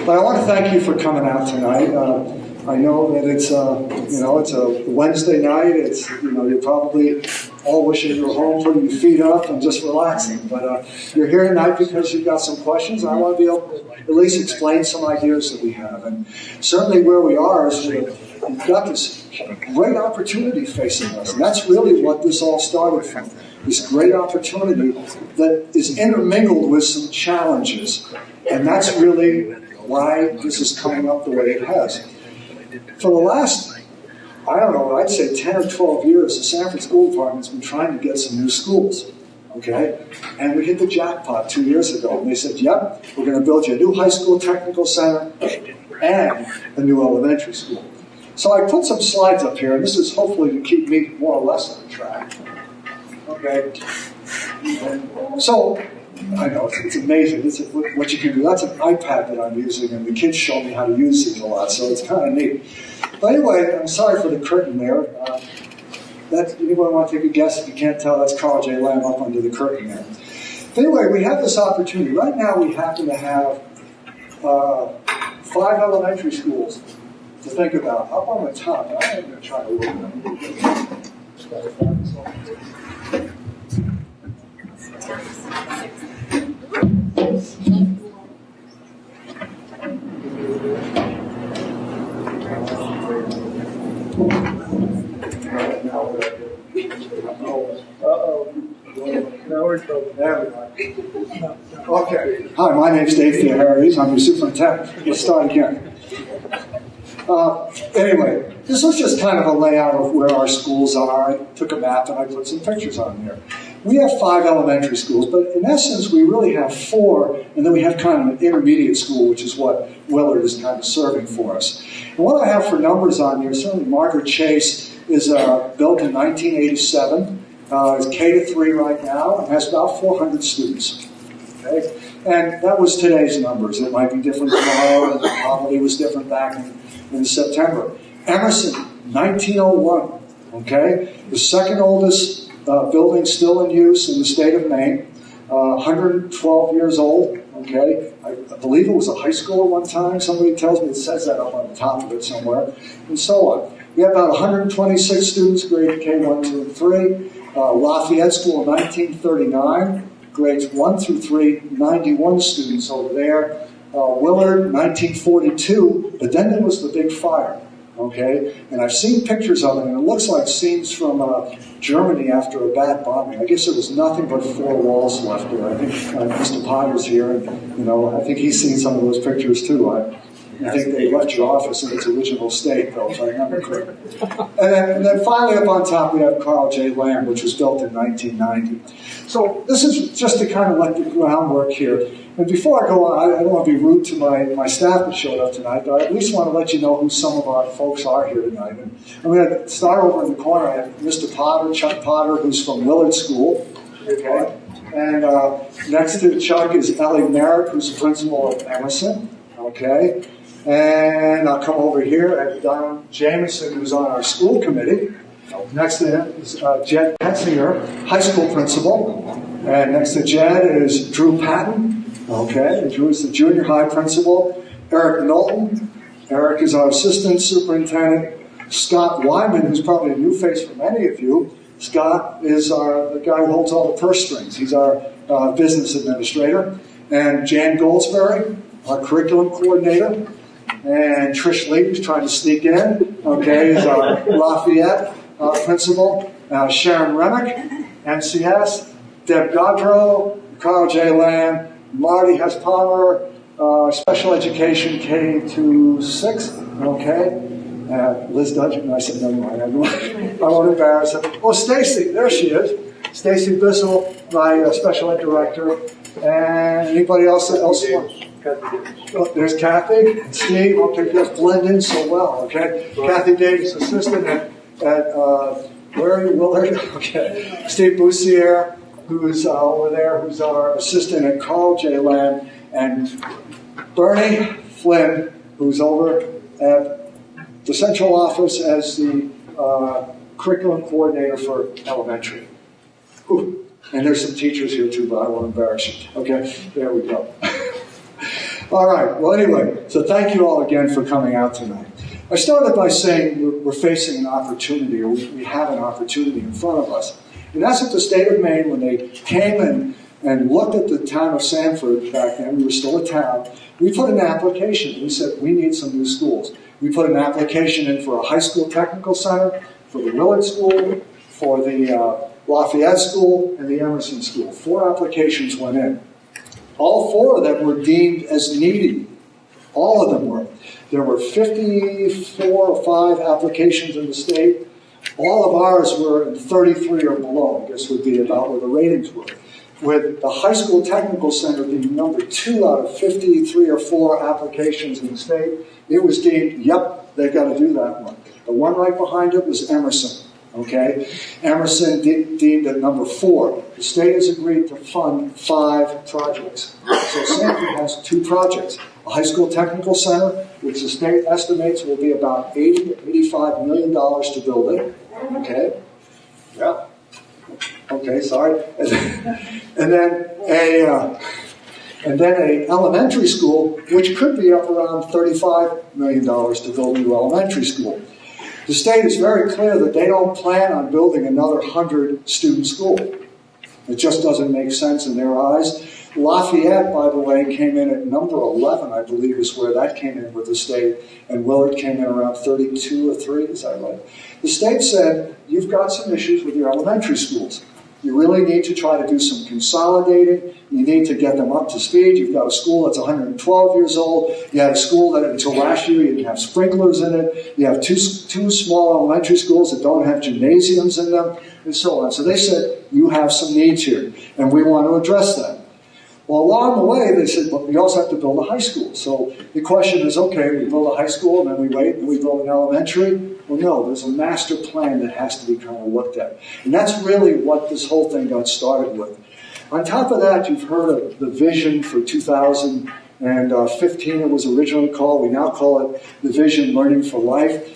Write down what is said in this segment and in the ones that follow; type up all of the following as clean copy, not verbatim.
But I want to thank you for coming out tonight. I know that it's it's a Wednesday night. It's you're probably all wishing you were home, putting your feet up and just relaxing. But you're here tonight because you've got some questions. I want to be able to at least explain some ideas that we have. And certainly where we are is we've got this great opportunity facing us. And that's really what this all started from. This great opportunity that is intermingled with some challenges. And that's really why this is coming up the way it has. For the last, I don't know, I'd say 10 or 12 years, the Sanford School Department's been trying to get some new schools, okay? And we hit the jackpot 2 years ago, and they said, yep, we're going to build you a new high school technical center and a new elementary school. So I put some slides up here, and this is hopefully to keep me more or less on track, okay? So, I know, it's amazing what you can do. That's an iPad that I'm using, and the kids show me how to use these a lot, so it's kind of neat. But anyway, I'm sorry for the curtain there. Anyone want to take a guess? If you can't tell, that's Carl J. Lamb up under the curtain there. But anyway, we have this opportunity. Right now we happen to have 5 elementary schools to think about. Up on the top, I'm going to try to look at them. Okay. Hi, my name's Dave Theoharides. I'm your superintendent. Let's start again. Anyway, this was just kind of a layout of where our schools are. I took a map and I put some pictures on there. We have 5 elementary schools, but in essence, we really have 4, and then we have kind of an intermediate school, which is what Willard is kind of serving for us. And what I have for numbers on here, certainly Margaret Chase is built in 1987. It's K-3 right now, and has about 400 students. Okay? And that was today's numbers. It might be different tomorrow, and it probably was different back in September. Emerson, 1901. Okay? The second oldest building still in use in the state of Maine, 112 years old, okay? I believe it was a high school at one time. Somebody tells me it says that up on the top of it somewhere, and so on. We have about 126 students, grade K1, 2, and 3. Lafayette School in 1939, grades 1 through 3, 91 students over there. Willard, 1942, but then there was the big fire. Okay, and I've seen pictures of it, and it looks like scenes from Germany after a bad bombing. I guess there was nothing but 4 walls left there. I think Mr. Potter's here, and I think he's seen some of those pictures too. I think they left your office in its original state, though, if I remember correctly. And then finally up on top we have Carl J. Lamb, which was built in 1990. So this is just to kind of let the groundwork here. And before I go on, I don't want to be rude to my staff that showed up tonight, but I at least want to let you know who some of our folks are here tonight. And I'm going to start over in the corner. I have Mr. Potter, Chuck Potter, who's from Willard School. Okay. And next to Chuck is Ellie Merritt, who's the principal at Emerson. Okay. And I'll come over here at Don Jameson, who's on our school committee. Next to him is Jed Petzinger, high school principal. And next to Jed is Drew Patton. Okay, Drew is the junior high principal. Eric Knowlton. Eric is our assistant superintendent. Scott Wyman, who's probably a new face for many of you. Scott is the guy who holds all the purse strings. He's our business administrator. And Jan Goldsberry, our curriculum coordinator. And Trish Lee, who's trying to sneak in, okay, is our Lafayette principal. Sharon Remick, NCS. Deb Godrow, Carl J. Lamb, Marty Hess-Palmer, special education K-6, okay. Liz Dudgeon, I said, never mind, I won't embarrass her. Oh, Stacy, there she is. Stacy Bissell, my special ed director. And anybody else? Oh, there's Kathy and Steve. Okay, you guys blend in so well, okay. Kathy Davis, assistant at where are you, Willard? Okay. Steve Boussier, who's over there, who's our assistant at Carl J. Lamb, and Bernie Flynn, who's over at the central office as the curriculum coordinator for elementary. Ooh. And there's some teachers here too, but I won't embarrass you. Okay, there we go. All right, well anyway, so thank you all again for coming out tonight. I started by saying we're facing an opportunity, or we have an opportunity in front of us. And that's at the state of Maine, when they came and looked at the town of Sanford back then, we were still a town, we put an application. We said, we need some new schools. We put an application in for a high school technical center, for the Willard School, for the Lafayette School, and the Emerson School. 4 applications went in. All 4 of them were deemed as needy. All of them were. There were 54 or 5 applications in the state. All of ours were in 33 or below, I guess would be about where the ratings were. With the high school technical center being number 2 out of 53 or 4 applications in the state, it was deemed, yep, they've got to do that one. The one right behind it was Emerson. Okay, Emerson deemed at number 4. The state has agreed to fund 5 projects. So Sanford has 2 projects. A high school technical center, which the state estimates will be about $80 to $85 million to build it. Okay, yeah. Okay, sorry. And then a elementary school, which could be up around $35 million to build a new elementary school. The state is very clear that they don't plan on building another 100-student school. It just doesn't make sense in their eyes. Lafayette, by the way, came in at number 11, I believe, is where that came in with the state, and Willard came in around 32 or 3, is that right? The state said, you've got some issues with your elementary schools. You really need to try to do some consolidating. You need to get them up to speed. You've got a school that's 112 years old. You had a school that until last year you didn't have sprinklers in it. You have two small elementary schools that don't have gymnasiums in them, and so on. So they said, you have some needs here, and we want to address that. Well, along the way, they said, but we also have to build a high school. So the question is, okay, we build a high school, and then we wait, and we build an elementary. Well, no, there's a master plan that has to be kind of looked at. And that's really what this whole thing got started with. On top of that, you've heard of the vision for 2015, it was originally called. We now call it the Vision Learning for Life.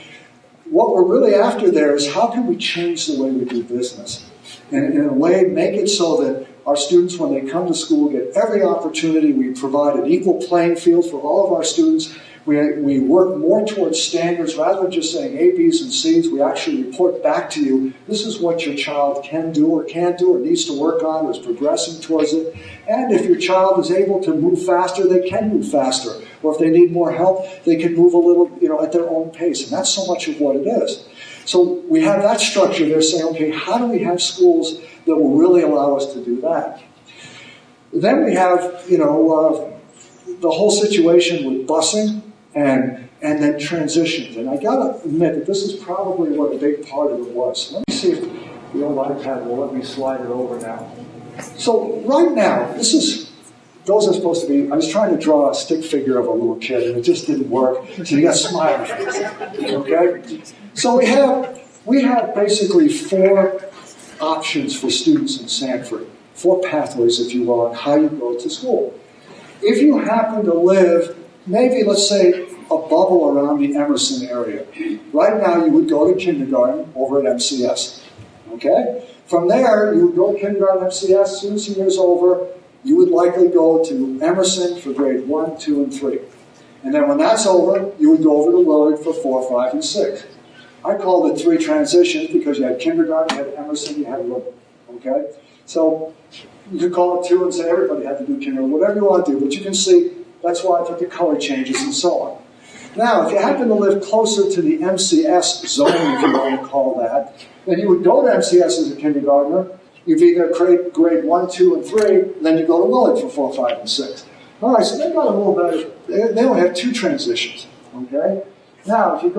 What we're really after there is how can we change the way we do business? And in a way, make it so that our students, when they come to school, get every opportunity. We provide an equal playing field for all of our students. We work more towards standards rather than just saying A, B's, and C's. We actually report back to you, this is what your child can do or can't do or needs to work on or is progressing towards it. And if your child is able to move faster, they can move faster. Or if they need more help, they can move a little, at their own pace. And that's so much of what it is. So we have that structure there saying, okay, how do we have schools that will really allow us to do that? Then we have, the whole situation with busing and then transitions. And I gotta admit that this is probably what a big part of it was. Let me see if the old iPad will let me slide it over now. So right now, those are supposed to be, I was trying to draw a stick figure of a little kid and it just didn't work. So you got smiley face, okay? So we have basically 4 options for students in Sanford, 4 pathways, if you will, on how you go to school. If you happen to live, maybe let's say a bubble around the Emerson area, right now you would go to kindergarten over at MCS, okay? From there, you would go to kindergarten MCS, as soon as the year's over, you would likely go to Emerson for grade 1, 2, and 3. And then when that's over, you would go over to Willard for 4, 5, and 6. I called it 3 transitions because you had kindergarten, you had Emerson, you had Willard, okay? So you could call it 2 and say everybody had to do kindergarten, whatever you want to do, but you can see that's why I took the color changes and so on. Now, if you happen to live closer to the MCS zone, if you want to call that, then you would go to MCS as a kindergartner. You'd be there grade 1, 2, and 3, and then you go to Willard for 4, 5, and 6. All right, so they've got a little better. They only have 2 transitions, okay? Now, if you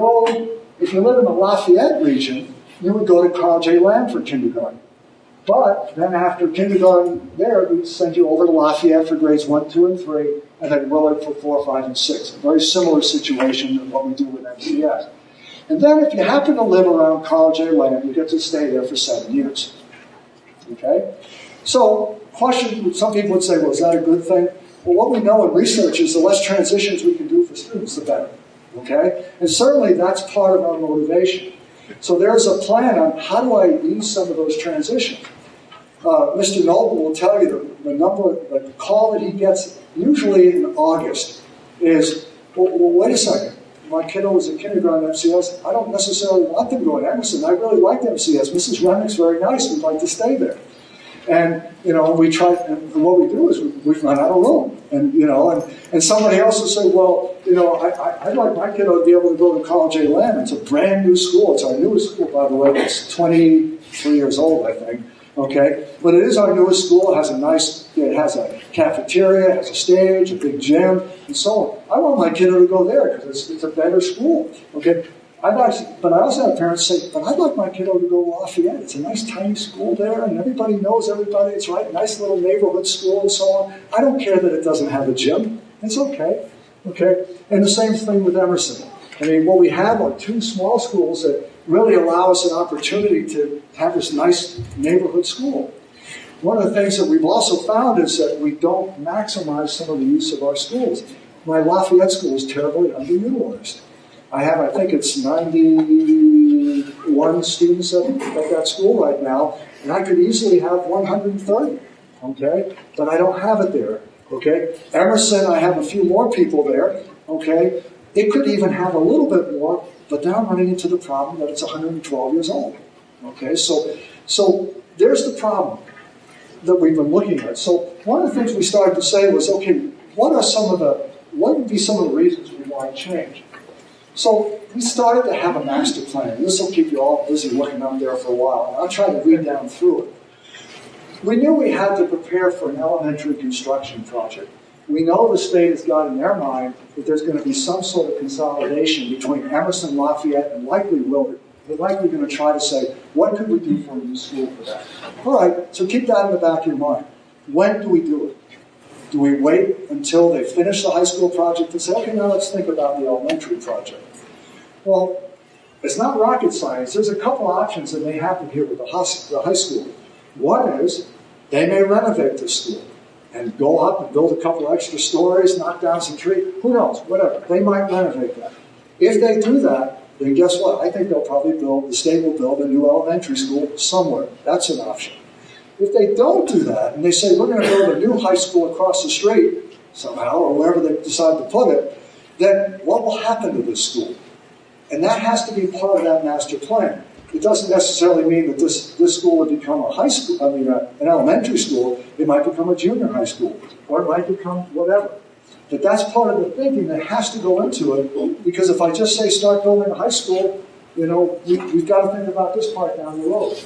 live in the Lafayette region, you would go to Carl J. Lamb for kindergarten. But then after kindergarten there, we'd send you over to Lafayette for grades 1, 2, and 3, and then Willard for 4, 5, and 6. A very similar situation to what we do with MCS. And then if you happen to live around Carl J. Lamb, you get to stay there for 7 years. Okay? So, question, some people would say, well, is that a good thing? Well, what we know in research is the less transitions we can do for students, the better. Okay? And certainly that's part of our motivation. So there's a plan on how do I ease some of those transitions. Mr. Noble will tell you the call that he gets usually in August. is, well, wait a second. My kiddo was in kindergarten at MCS. I don't necessarily want them going to Emerson. I really like MCS. Mrs. Remick's very nice. We'd like to stay there. And, you know, we try, and what we do is we run out of room. And, you know, and somebody else will say, well, you know, I'd like my kiddo to be able to go to College A. Lamb. It's a brand new school. It's our newest school, by the way. It's 23 years old, I think. Okay? But it is our newest school. It has it has a cafeteria, it has a stage, a big gym, and so on. I want my kiddo to go there because it's a better school. Okay? But I also have parents say, but I'd like my kiddo to go to Lafayette. It's a nice tiny school there, and everybody knows everybody. It's right, nice little neighborhood school and so on. I don't care that it doesn't have a gym. It's okay. Okay? And the same thing with Emerson. I mean, what we have are two small schools that really allow us an opportunity to have this nice neighborhood school. One of the things that we've also found is that we don't maximize some of the use of our schools. My Lafayette school is terribly underutilized. I think it's 91 students at that school right now, and I could easily have 130, okay? But I don't have it there, okay? Emerson, I have a few more people there, okay? It could even have a little bit more, but then I'm running into the problem that it's 112 years old, okay? So there's the problem that we've been looking at. So one of the things we started to say was, okay, what would be some of the reasons we want to change? So we started to have a master plan. This will keep you all busy looking up there for a while. And I'll try to read down through it. We knew we had to prepare for an elementary construction project. We know the state has got in their mind that there's going to be some sort of consolidation between Emerson, Lafayette, and likely Willard. They're likely going to try to say, what could we do for a new school for that? All right, so keep that in the back of your mind. When do we do it? Do we wait until they finish the high school project and say, okay, now let's think about the elementary project? Well, it's not rocket science. There's a couple options that may happen here with the high school. One is they may renovate the school and go up and build a couple extra stories, knock down some trees. Who knows? Whatever. They might renovate that. If they do that, then guess what? I think they'll probably the state will build a new elementary school somewhere. That's an option. If they don't do that, and they say, we're going to build a new high school across the street somehow, or wherever they decide to put it, then what will happen to this school? And that has to be part of that master plan. It doesn't necessarily mean that this school would become a high school, an elementary school. It might become a junior high school, or it might become whatever. But that's part of the thinking that has to go into it, because if I just say start building a high school, you know, we've got to think about this part down the road.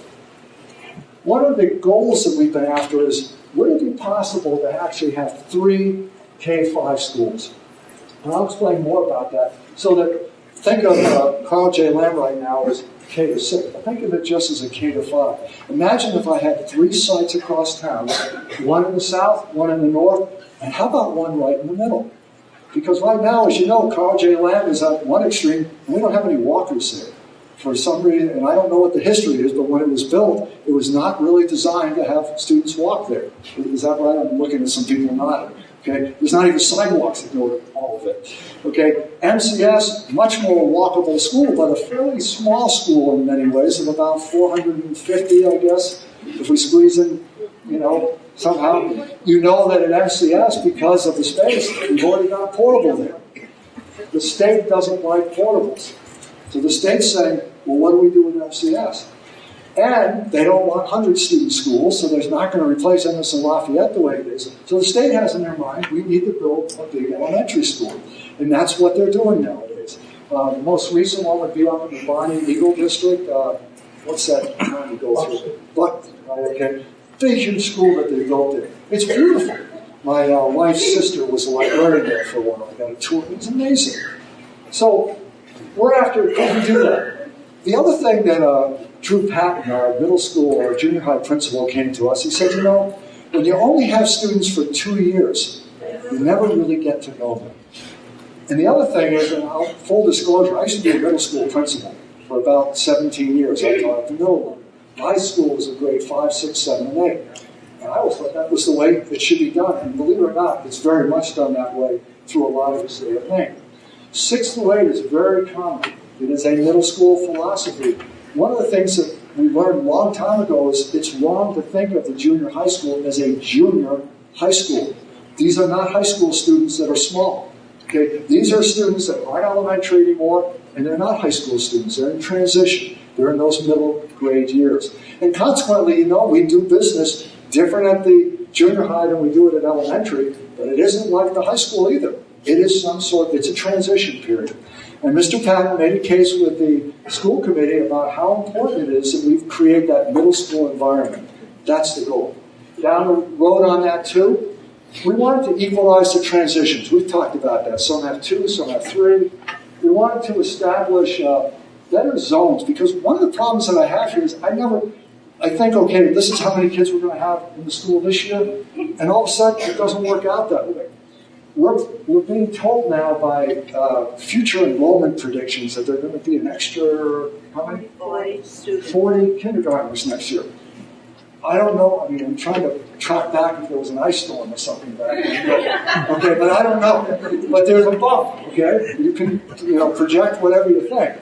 One of the goals that we've been after is, would it be possible to actually have 3 K-5 schools? And I'll explain more about that. So that, think of College A. Lamb right now as K-6. Think of it just as a K-5. Imagine if I had 3 sites across town, one in the south, one in the north, and how about one right in the middle? Because right now, as you know, College A. Lamb is at one extreme, and we don't have any walkers there. For some reason, and I don't know what the history is, but when it was built, it was not really designed to have students walk there. Is that right? I'm looking at some people nodding. Okay? There's not even sidewalks that go to all of it. Okay? MCS, much more walkable school, but a fairly small school in many ways, of about 450, I guess, if we squeeze in, you know, somehow. You know that at MCS, because of the space, we've already got portable there. The state doesn't like portables. So the state's saying, well, what do we do with MCS? And they don't want 100-student schools, so there's not going to replace Emerson Lafayette the way it is. So the state has in their mind, we need to build a big elementary school. And that's what they're doing nowadays. The most recent one would be up in the Bonnie Eagle District. What's that trying to go through? Buckton, right? Okay. Big, huge school that they built there. It's beautiful. My wife's sister was a librarian there for a while. I got a tour. It's amazing. So we're after, can we do that? The other thing that Drew Patton, our middle school or junior high principal, came to us, he said, you know, when you only have students for 2 years, you never really get to know them. And the other thing is, and full disclosure, I used to be a middle school principal for about 17 years. I taught at the middle one. My school was in grade 5, 6, 7, and 8. And I always thought that was the way it should be done. And believe it or not, it's very much done that way through a lot of the state of Maine. 6 to 8 is very common. It is a middle school philosophy. One of the things that we learned a long time ago is it's wrong to think of the junior high school as a junior high school. These are not high school students that are small. Okay, these are students that aren't elementary anymore, and they're not high school students. They're in transition. They're in those middle grade years. And consequently, you know, we do business different at the junior high than we do it at elementary, but it isn't like the high school either. It is some sort, it's a transition period. And Mr. Patton made a case with the school committee about how important it is that we create that middle school environment. That's the goal. Down the road on that too, we wanted to equalize the transitions. We've talked about that. Some have 2, some have 3. We wanted to establish better zones, because one of the problems that I have here is I think, okay, this is how many kids we're going to have in the school this year, and all of a sudden it doesn't work out that way. We're being told now by future enrollment predictions that there are going to be an extra, how many? 40 students. 40 kindergartners next year. I don't know. I mean, I'm trying to track back if there was an ice storm or something back then. Okay, but I don't know. But there's a bump, okay? You can, project whatever you think.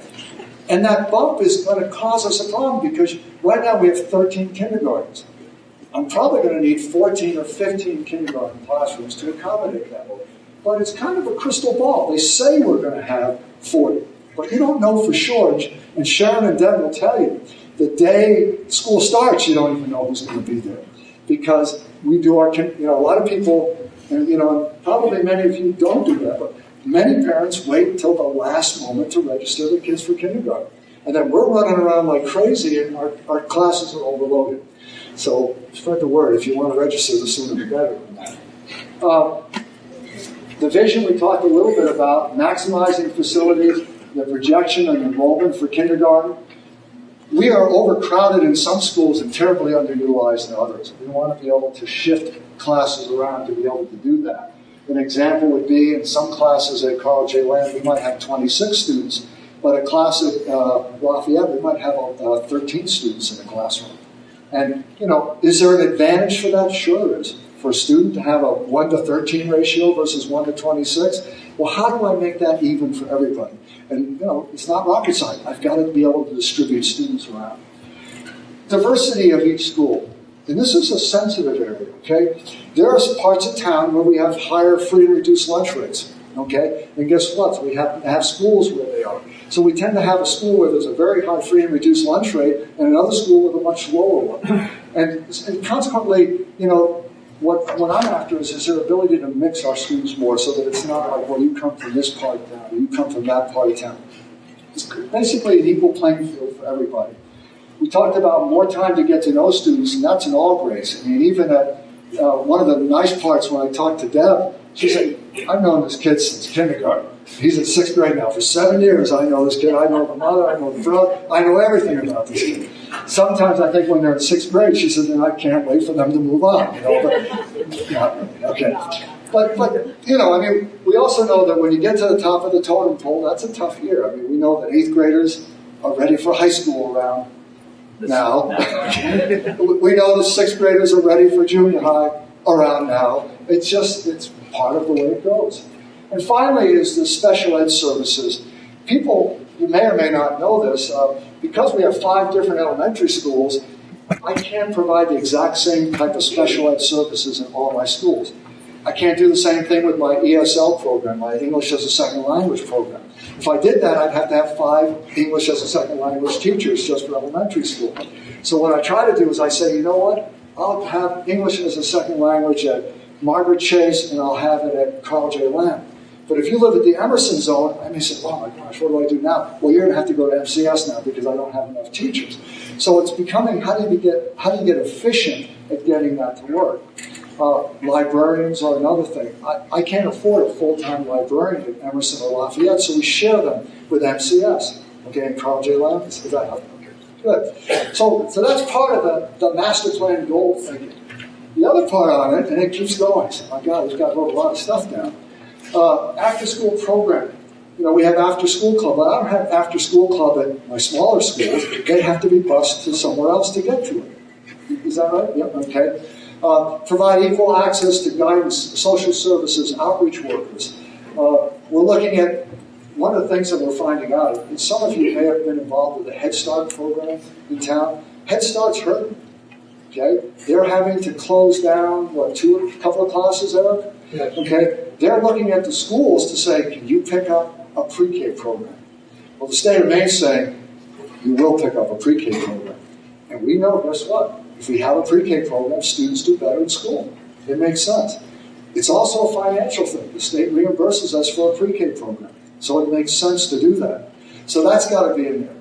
And that bump is going to cause us a problem, because right now we have 13 kindergartens. I'm probably going to need 14 or 15 kindergarten classrooms to accommodate that. But it's kind of a crystal ball. They say we're going to have 40, but you don't know for sure. And Sharon and Deb will tell you, the day school starts, you don't even know who's going to be there. Because we do our, a lot of people, and probably many of you don't do that, but many parents wait until the last moment to register their kids for kindergarten. And then we're running around like crazy, and our classes are overloaded. So spread the word. If you want to register, the sooner the better. The vision we talked a little bit about, maximizing facilities, the projection and enrollment for kindergarten. We are overcrowded in some schools and terribly underutilized in others. We want to be able to shift classes around to be able to do that. An example would be in some classes at Carl J. Lamb, we might have 26 students, but a class at Lafayette, we might have 13 students in the classroom. And, is there an advantage for that? Sure there is. For a student to have a 1 to 13 ratio versus 1 to 26, well, how do I make that even for everybody? And, it's not rocket science. I've got to be able to distribute students around. Diversity of each school. And this is a sensitive area, okay? There are parts of town where we have higher free and reduced lunch rates, okay? And guess what? We have schools where they are. So we tend to have a school where there's a very high free and reduced lunch rate and another school with a much lower one. And consequently, what I'm after is their ability to mix our students more so that it's not like, well, you come from this part of town, or you come from that part of town. It's basically an equal playing field for everybody. We talked about more time to get to know students, and that's in all grades. I mean, even at one of the nice parts when I talked to Deb, she said, I've known this kid since kindergarten. He's in 6th grade now. For 7 years, I know this kid. I know the mother. I know the brother. I know everything about this kid. Sometimes I think when they're in 6th grade, she says, I can't wait for them to move on. But, not really. Okay. But we also know that when you get to the top of the totem pole, that's a tough year. I mean, we know that 8th graders are ready for high school around now. We know the 6th graders are ready for junior high around now. It's part of the way it goes. And finally is the special ed services. People, you may or may not know this, because we have 5 different elementary schools, I can't provide the exact same type of special ed services in all my schools. I can't do the same thing with my ESL program, my English as a Second Language program. If I did that, I'd have to have 5 English as a Second Language teachers just for elementary school. So what I try to do is I say, you know what? I'll have English as a Second Language at Margaret Chase, and I'll have it at Carl J. Lamb. But if you live at the Emerson zone, I may say, oh my gosh, what do I do now? Well, you're going to have to go to MCS now because I don't have enough teachers. So it's becoming, how do you get efficient at getting that to work? Librarians are another thing. I can't afford a full-time librarian at Emerson or Lafayette, so we share them with MCS. Okay, and Carl J. Lamb, is that helpful? Okay, good. So that's part of the master plan goal thinking. The other part on it, and it keeps going. I said, my God, we've got to wrote a lot of stuff down. After-school programming. We have after-school club, but I don't have after-school club at my smaller schools. They have to be bused to somewhere else to get to it. Is that right? Yep, okay. Provide equal access to guidance, social services, outreach workers. We're looking at one of the things that we're finding out, and some of you may have been involved with the Head Start program in town. Head Start's hurting. Okay? They're having to close down, a couple of classes, Eric? Yes. Okay? they're looking at the schools to say, can you pick up a pre-K program? Well, the state of Maine's saying, you will pick up a pre-K program. And we know, guess what? If we have a pre-K program, students do better in school. It makes sense. It's also a financial thing. The state reimburses us for a pre-K program. So it makes sense to do that. So that's got to be in there.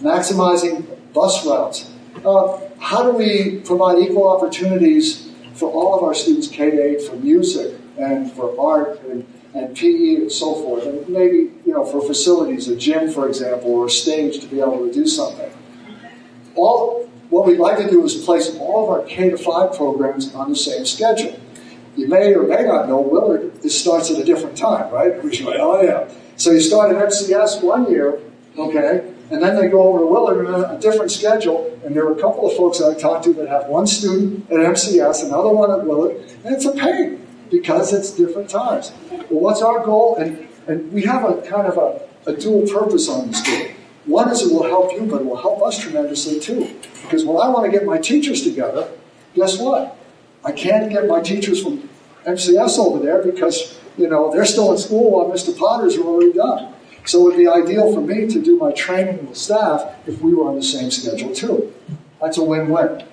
Maximizing bus routes. How do we provide equal opportunities for all of our students, K-8, for music and for art and PE and so forth, and maybe, you know, for facilities, a gym, for example, or a stage to be able to do something. What we'd like to do is place all of our K-5 programs on the same schedule. You may or may not know, Willard, it starts at a different time, right? Oh, yeah. So you start at MCS one year, okay, and then they go over to Willard on a different schedule, and there are a couple of folks that I talked to that have one student at MCS, another one at Willard, and it's a pain because it's different times. Well, what's our goal? And we have a kind of a dual purpose on this goal. One is it will help you, but it will help us tremendously too. Because when I want to get my teachers together, guess what? I can't get my teachers from MCS over there because, you know, they're still in school while Mr. Potter's are already done. So it would be ideal for me to do my training with staff if we were on the same schedule too. That's a win-win.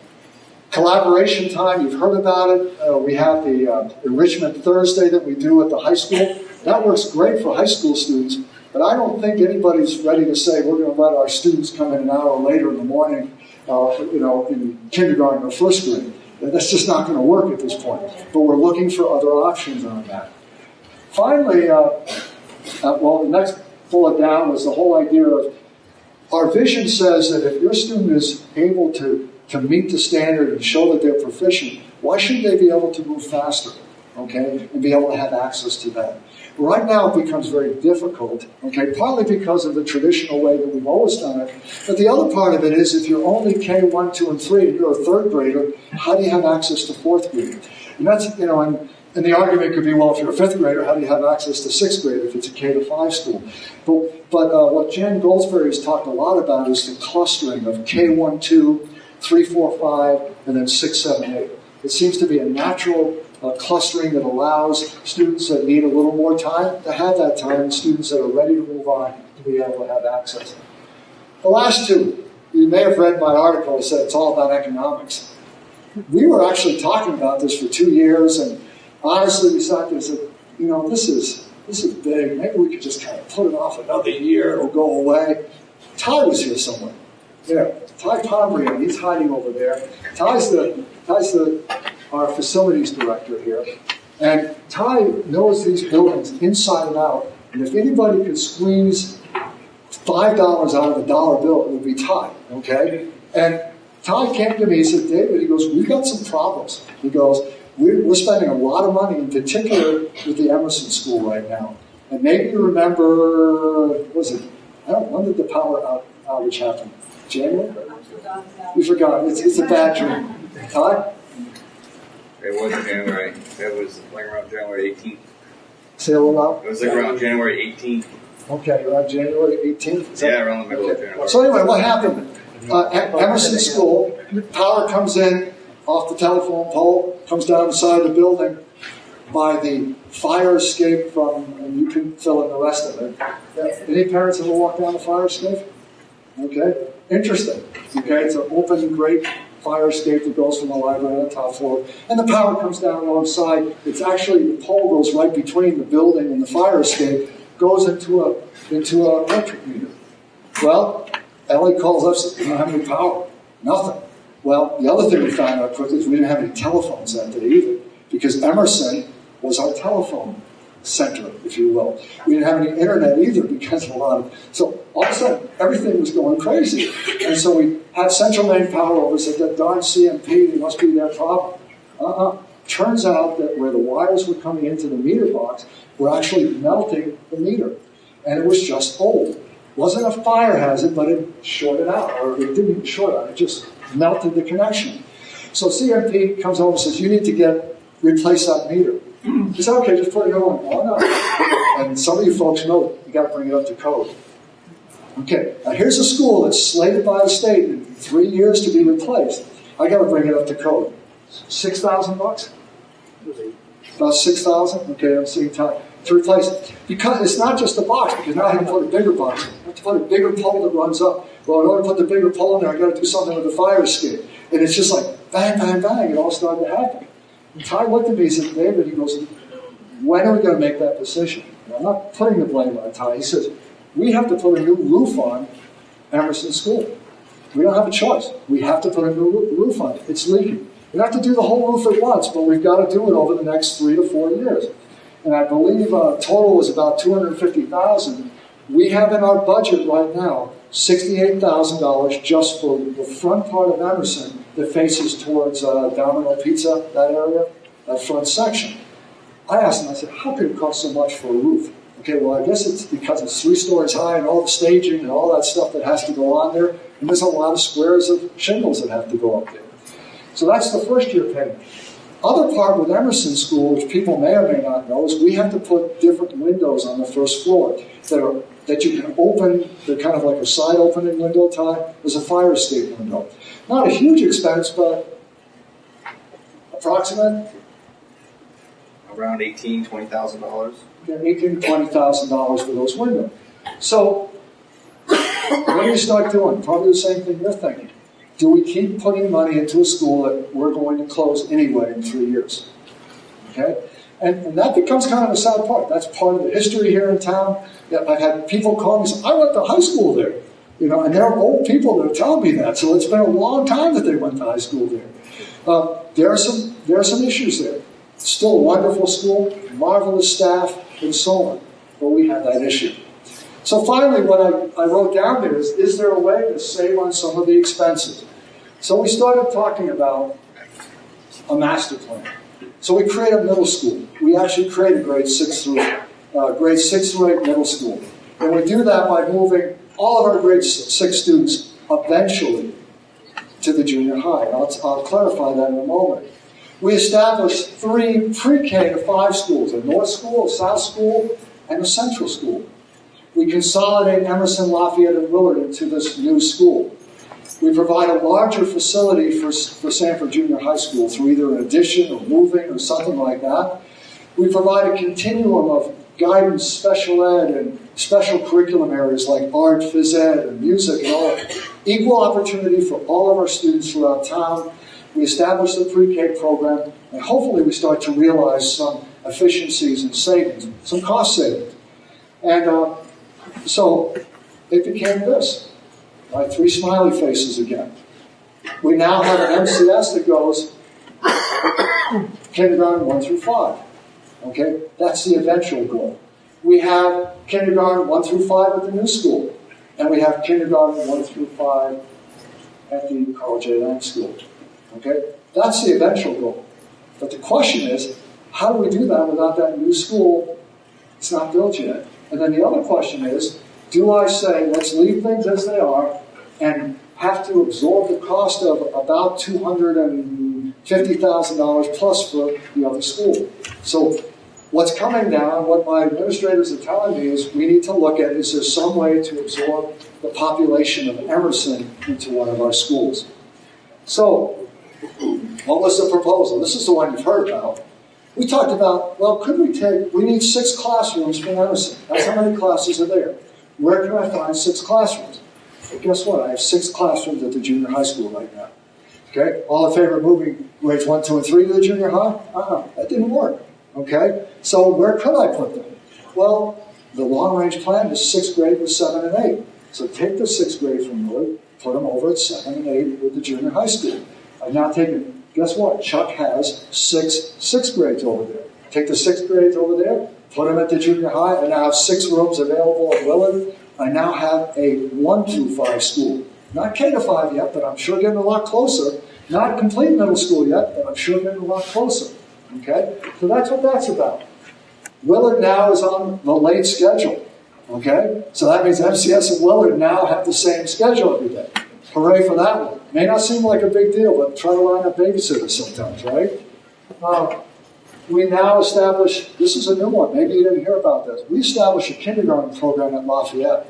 Collaboration time, you've heard about it. We have the Enrichment Thursday that we do at the high school. That works great for high school students, but I don't think anybody's ready to say we're going to let our students come in an hour later in the morning, you know, in kindergarten or first grade. That's just not going to work at this point. But we're looking for other options on that. Finally, well, the next bullet down was the whole idea of our vision says that if your student is able to meet the standard and show that they're proficient, why shouldn't they be able to move faster, okay, and be able to have access to that? Right now it becomes very difficult, okay, partly because of the traditional way that we've always done it, but the other part of it is if you're only K1, 2, and 3, and you're a third grader, how do you have access to fourth grade? And that's, you know, and the argument could be, well, if you're a fifth grader, how do you have access to sixth grade if it's a K-5 school? But what Jen Goldsberry has talked a lot about is the clustering of K1, 2, 3, 4, 5, and then 6, 7, 8. It seems to be a natural clustering that allows students that need a little more time to have that time, and students that are ready to move on to be able to have access. The last two, you may have read my article that said it's all about economics. We were actually talking about this for 2 years, and honestly we sat there and said, you know, this is big. Maybe we could just kind of put it off another year, it'll go away. Ty was here somewhere. Yeah, Ty Pombrian, he's hiding over there. Ty's our facilities director here. And Ty knows these buildings inside and out. And if anybody could squeeze $5 out of a dollar bill, it would be Ty, okay? And Ty came to me, he said, David, he goes, we've got some problems. He goes, we're spending a lot of money, in particular with the Emerson School right now. And maybe you remember, when did the power outage happen? January? We forgot. It's a bad dream. Ty? It wasn't January. It was like around January 18th. Say a little loud. It was like around January 18th. Okay, around January 18th? Yeah, around the middle of January. So anyway, what happened? Emerson School, power comes in off the telephone pole, comes down the side of the building by the fire escape from, and you can fill in the rest of it. Any parents ever walk down the fire escape? Okay, interesting. Okay, it's an open, great fire escape that goes from the library on the top floor, and the power comes down alongside. It's actually, the pole goes right between the building and the fire escape, goes into a electric meter. Well, Ellie calls us, we don't have any power, nothing. Well, the other thing we found out quickly is we didn't have any telephones that day either, because Emerson was our telephone center, if you will. We didn't have any internet either because of a lot of, so all of a sudden, everything was going crazy. And so we had Central Maine Power over, said that darn CMP, it must be their problem. Turns out that where the wires were coming into the meter box were actually melting the meter. And it was just old. It wasn't a fire hazard, but it shorted out, or it didn't even short out, it just melted the connection. So CMP comes over and says, you need to replace that meter. He said, okay, just put it on. Oh, no. And some of you folks know you got to bring it up to code. Okay, now here's a school that's slated by the state in 3 years to be replaced. I got to bring it up to code. $6,000? About 6,000? Okay, I'm seeing time. To replace it. Because it's not just the box, because now I have to put a bigger box in. I have to put a bigger pole that runs up. Well, in order to put the bigger pole in there, I've got to do something with the fire escape. And it's just like bang, bang, bang, it all started to happen. And Ty looked at me and said, David, he goes, when are we going to make that decision? And I'm not putting the blame on Ty. He says, we have to put a new roof on Emerson School. We don't have a choice. We have to put a new roof on it. It's leaking. We don't have to do the whole roof at once, but we've got to do it over the next 3 to 4 years. And I believe total was about $250,000. We have in our budget right now $68,000 just for the front part of Emerson that faces towards Domino Pizza, that area, that front section. I asked him, I said, how could it cost so much for a roof? Okay, well, I guess it's because it's 3 stories high and all the staging and all that stuff that has to go on there. And there's a lot of squares of shingles that have to go up there. So that's the first year payment. Other part with Emerson School, which people may or may not know, is we have to put different windows on the first floor that you can open. They're kind of like a side opening window type. There's a fire escape window. Not a huge expense, but approximate? Around $18,000, $20,000. Yeah, $18,000 to $20,000 for those windows. So what do you start doing? Probably the same thing you're thinking. Do we keep putting money into a school that we're going to close anyway in 3 years? Okay? And that becomes kind of a sad part. That's part of the history here in town. Yeah, I've had people call me and say, I went to high school there. You know, and they're old people that are telling me that. So it's been a long time that they went to high school there. There are some issues there. It's still a wonderful school, marvelous staff, and so on. But we have that issue. So finally, what I wrote down there is there a way to save on some of the expenses? So we started talking about a master plan. So we created a middle school. We actually created grade 6 through 8 middle school. And we do that by moving all of our grade 6 students eventually to the junior high. I'll clarify that in a moment. We established 3 pre-K to 5 schools, a North School, a South School, and a Central School. We consolidate Emerson, Lafayette, and Willard into this new school. We provide a larger facility for Sanford Junior High School through either an addition or moving or something like that. We provide a continuum of guidance, special ed, and special curriculum areas like art, phys ed, and music, and all. Equal opportunity for all of our students throughout town. We establish the pre-K program, and hopefully we start to realize some efficiencies and savings, some cost savings. And so it became this, right? 3 smiley faces again. We now have an MCS that goes kindergarten 1 through 5. Okay, that's the eventual goal. We have kindergarten 1 through 5 at the new school, and we have kindergarten 1 through 5 at the Carl J. Lang School. Okay, that's the eventual goal. But the question is, how do we do that without that new school? It's not built yet. And then the other question is, do I say, let's leave things as they are and have to absorb the cost of about $250,000 plus for the other school? So what's coming down, what my administrators are telling me is we need to look at, is there some way to absorb the population of Emerson into one of our schools? So what was the proposal? This is the one you've heard about. We talked about, well, we need 6 classrooms for Emerson. That's how many classes are there. Where can I find 6 classrooms? Well, guess what? I have 6 classrooms at the junior high school right now. Okay? All in favor of moving grades 1, 2, and 3 to the junior high? That didn't work. Okay? So where could I put them? Well, the long-range plan is 6th grade with 7 and 8. So take the 6th grade from Millard, put them over at 7 and 8 with the junior high school. I've now taken, guess what? Chuck has 6 6th grades over there. Take the 6th grades over there, put them at the junior high, and now have 6 rooms available at Willard. I now have a 1 through 5 school. Not K to 5 yet, but I'm sure getting a lot closer. Not complete middle school yet, but I'm sure getting a lot closer. Okay? So that's what that's about. Willard now is on the late schedule. Okay? So that means MCS and Willard now have the same schedule every day. Hooray for that one. May not seem like a big deal, but try to line up babysitters sometimes, right? We now establish, this is a new one, maybe you didn't hear about this. We established a kindergarten program at Lafayette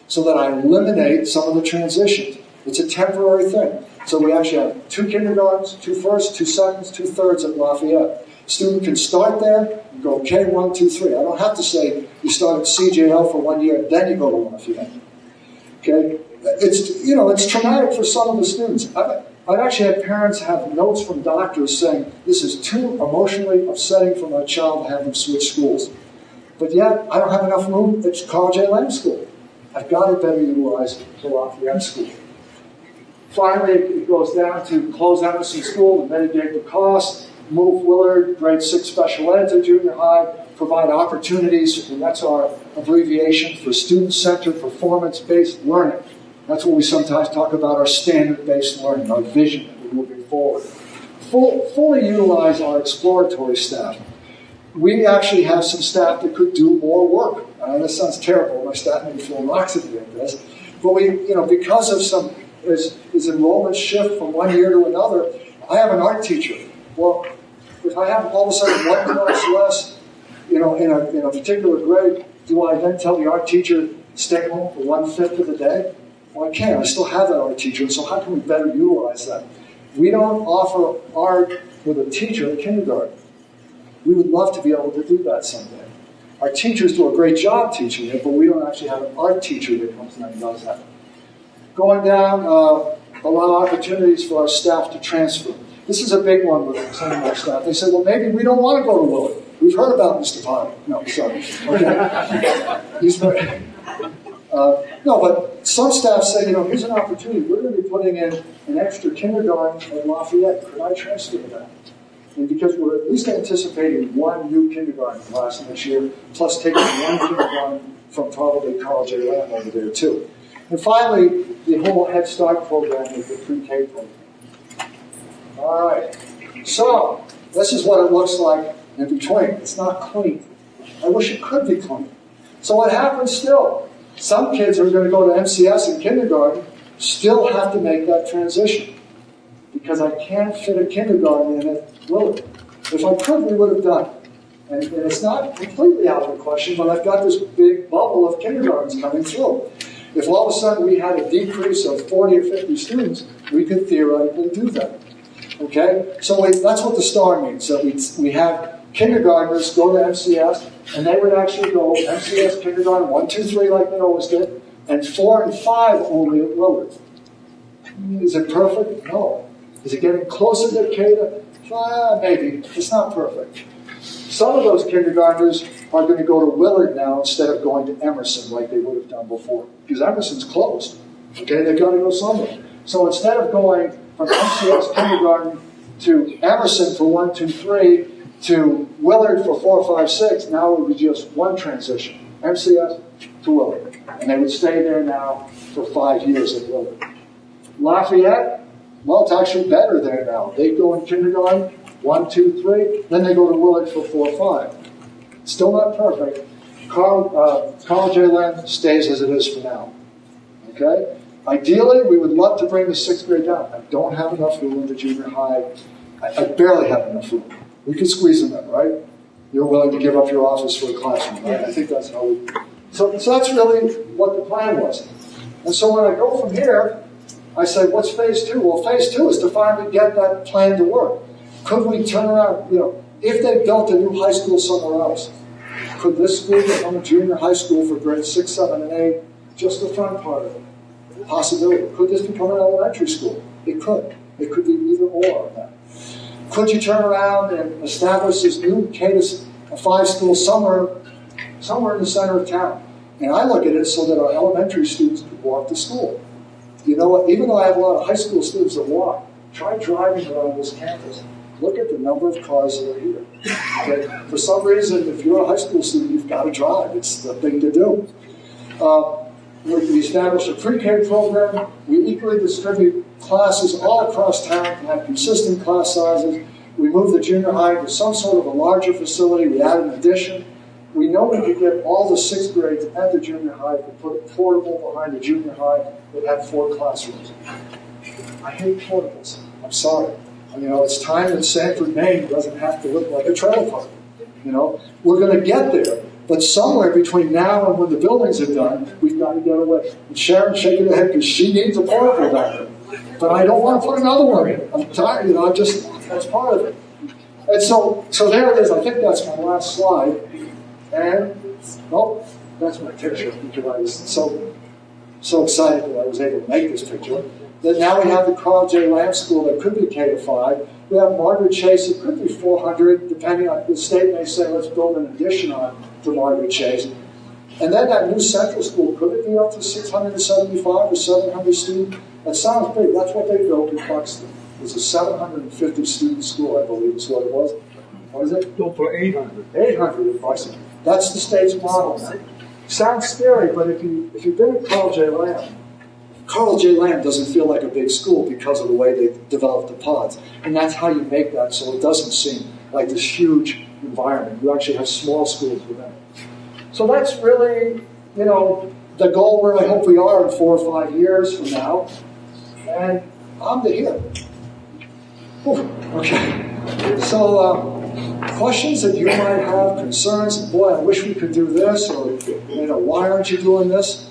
so that I eliminate some of the transitions. It's a temporary thing. So we actually have 2 kindergartens, 2 firsts, 2 seconds, 2 thirds at Lafayette. Student can start there and go K1, 2, 3. I don't have to say you start at CJL for 1 year, then you go to Lafayette. Okay? It's traumatic for some of the students. I've actually had parents have notes from doctors saying, this is too emotionally upsetting for my child to have them switch schools. But yet, I don't have enough room at College A&M School. I've got to better utilize the Lafayette School. Finally, it goes down to close Emerson School and mitigate the cost, move Willard, grade 6 special ed to junior high, provide opportunities, and that's our abbreviation for student-centered performance-based learning. That's what we sometimes talk about, our standard-based learning, our vision that we're moving forward. Fully utilize our exploratory staff. We actually have some staff that could do more work. This sounds terrible. My staff may be throwing rocks at me at this. But because of some enrollment shift from 1 year to another, I have an art teacher. Well, if I have all of a sudden 1 class less, in a particular grade, do I then tell the art teacher stay home for 1/5 of the day? Well, I can't. I still have that art teacher, so how can we better utilize that? We don't offer art with a teacher in kindergarten. We would love to be able to do that someday. Our teachers do a great job teaching it, but we don't actually have an art teacher that comes in and does that. Going down, allow opportunities for our staff to transfer. This is a big one with some of our staff. They say, well, maybe we don't want to go to Willard. We've heard about Mr. Potter. No, sorry. Okay. No, but some staff say, here's an opportunity. We're going to be putting in an extra kindergarten at Lafayette. Could I transfer to that? And because we're at least anticipating 1 new kindergarten class next year, plus taking 1 kindergarten from probably College A&M over there too. And finally, the whole Head Start program with the pre-K program. All right. So, this is what it looks like in between. It's not clean. I wish it could be clean. So what happens still? Some kids who are going to go to MCS in kindergarten still have to make that transition because I can't fit a kindergarten in at Willard. If I could, we would have done it. And it's not completely out of the question, but I've got this big bubble of kindergartens coming through. If all of a sudden we had a decrease of 40 or 50 students, we could theoretically do that. Okay? So that's what the STAR means. So we have kindergartners go to MCS, and they would actually go MCS kindergarten 1, 2, 3 like they always did, and 4 and 5 only at Willard. Is it perfect? No. Is it getting closer to K to? Maybe. It's not perfect. Some of those kindergartners are going to go to Willard now instead of going to Emerson like they would have done before, because Emerson's closed. Okay, they've got to go somewhere. So instead of going from MCS kindergarten to Emerson for 1, 2, 3 to Willard for 4, 5, 6, now it would be just one transition, MCS to Willard. And they would stay there now for 5 years at Willard. Lafayette, well, it's actually better there now. They go in kindergarten, 1, 2, 3, then they go to Willard for 4, 5. Still not perfect. College A&M stays as it is for now. Okay? Ideally, we would love to bring the 6th grade down. I don't have enough room in the junior high. I barely have enough room. We could squeeze them in, right? You're willing to give up your office for a classroom, right? I think that's how we... So that's really what the plan was. And so when I go from here, I say, what's phase 2? Well, phase 2 is to finally get that plan to work. Could we turn around, if they built a new high school somewhere else, could this school become a junior high school for grades 6, 7, and 8? Just the front part of it. Possibility. Could this become an elementary school? It could. It could be either or of that. Could you turn around and establish this new K-5 school somewhere in the center of town? And I look at it so that our elementary students could walk to school. You know what? Even though I have a lot of high school students that walk, try driving around this campus. Look at the number of cars that are here. Okay? For some reason, if you're a high school student, you've got to drive. It's the thing to do. We established a pre-K program. We equally distribute classes all across town to have consistent class sizes. We moved the junior high to some sort of a larger facility. We added an addition. We know we could get all the 6th grades at the junior high to put a portable behind the junior high that had 4 classrooms. I hate portables. I'm sorry. It's time that Sanford, Maine doesn't have to look like a trailer park. We're going to get there. But somewhere between now and when the buildings are done, we've got to get away. And Sharon's shaking her head because she needs a portable back there. But I don't want to put another one in. I'm tired, that's part of it. And so there it is. I think that's my last slide. And, oh, that's my picture because I was so excited that I was able to make this picture. That now we have the Carl J. Lamb School that could be K-5. We have Margaret Chase, it could be 400, depending on the state may say, let's build an addition on to Margaret Chase. And then that new central school, could it be up to 675 or 700 students? That sounds big. That's what they built in Buxton. It was a 750 student school, I believe is what it was. What is it? Built for 800. 800 in Buxton. That's the state's model now. Sounds scary, but if you've been at Carl J. Lamb doesn't feel like a big school because of the way they developed the pods. And that's how you make that so it doesn't seem like this huge environment. You actually have small schools within it. So that's really, the goal where I hope we are in 4 or 5 years from now. And I'm the here. Okay. So, questions that you might have, concerns, boy, I wish we could do this, or, why aren't you doing this?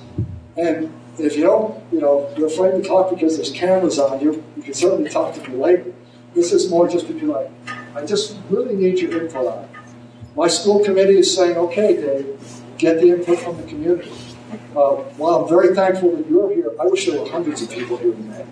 And if you don't, you're afraid to talk because there's cameras on you, you can certainly talk to me later. This is more just because I just really need your input on it. My school committee is saying, okay, Dave, get the input from the community. While I'm very thankful that you're here, I wish there were hundreds of people here tonight.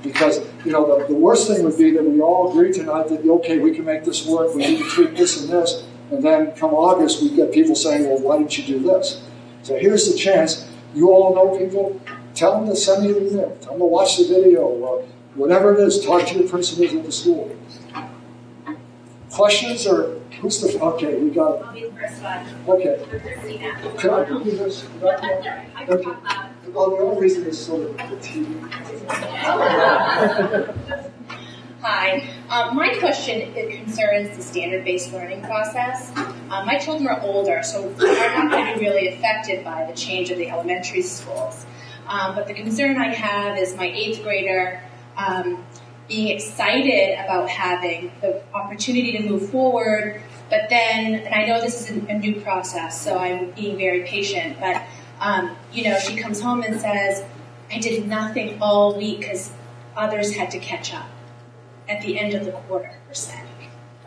Because, the worst thing would be that we all agree tonight that, okay, we can make this work, we need to tweak this and this, and then come August, we get people saying, well, why didn't you do this? So here's the chance. You all know people, tell them to send me an email, tell them to watch the video, or whatever it is, talk to your principals at the school. Questions, or who's the, okay, we got it. I'll be the first one. Okay. Christina. Can I do this? Okay. Well, the only reason is so that the TV. Hi. My question concerns the standard-based learning process. My children are older, so they're not going to be really affected by the change of the elementary schools. But the concern I have is my 8th grader being excited about having the opportunity to move forward, but then, and I know this is a new process, so I'm being very patient, but she comes home and says, I did nothing all week because others had to catch up at the end of the quarter, per se.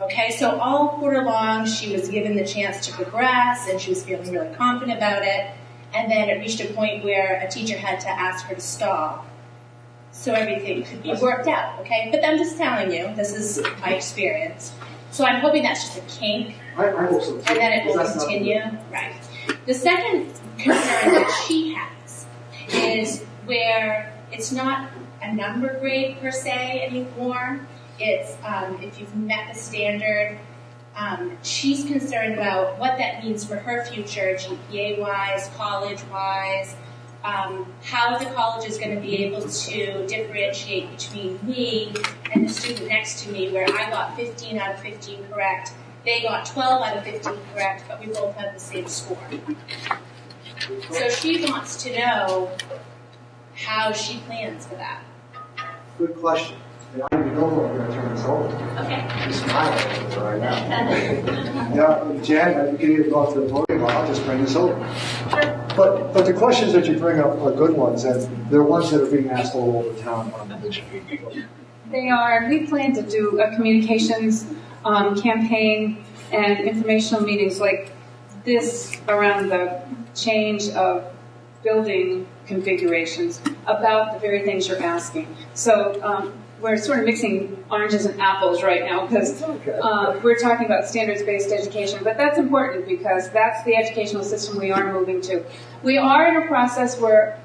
Okay, so all quarter long, she was given the chance to progress, and she was feeling really confident about it, and then it reached a point where a teacher had to ask her to stop so everything could be worked out, okay? But I'm just telling you, this is my experience. So I'm hoping that's just a kink, I hope so. and then it will continue. Right. The second concern that she has is where it's not a number grade per se anymore. It's if you've met the standard. She's concerned about what that means for her future, GPA-wise, college-wise, how the college is going to be able to differentiate between me and the student next to me, where I got 15 out of 15 correct, they got 12 out of 15 correct, but we both have the same score. So she wants to know how she plans for that. Good question. I don't know what we're going to turn this over. Okay. You're smiling right now. Yeah, Jan, you can either go up to the podium or I'll just bring this over. But the questions that you bring up are good ones, and they're ones that are being asked all over town on the mission. They are. We plan to do a communications campaign and informational meetings like this around the change of building configurations about the very things you're asking. So we're sort of mixing oranges and apples right now because we're talking about standards-based education, but that's important because that's the educational system we are moving to. We are in a process where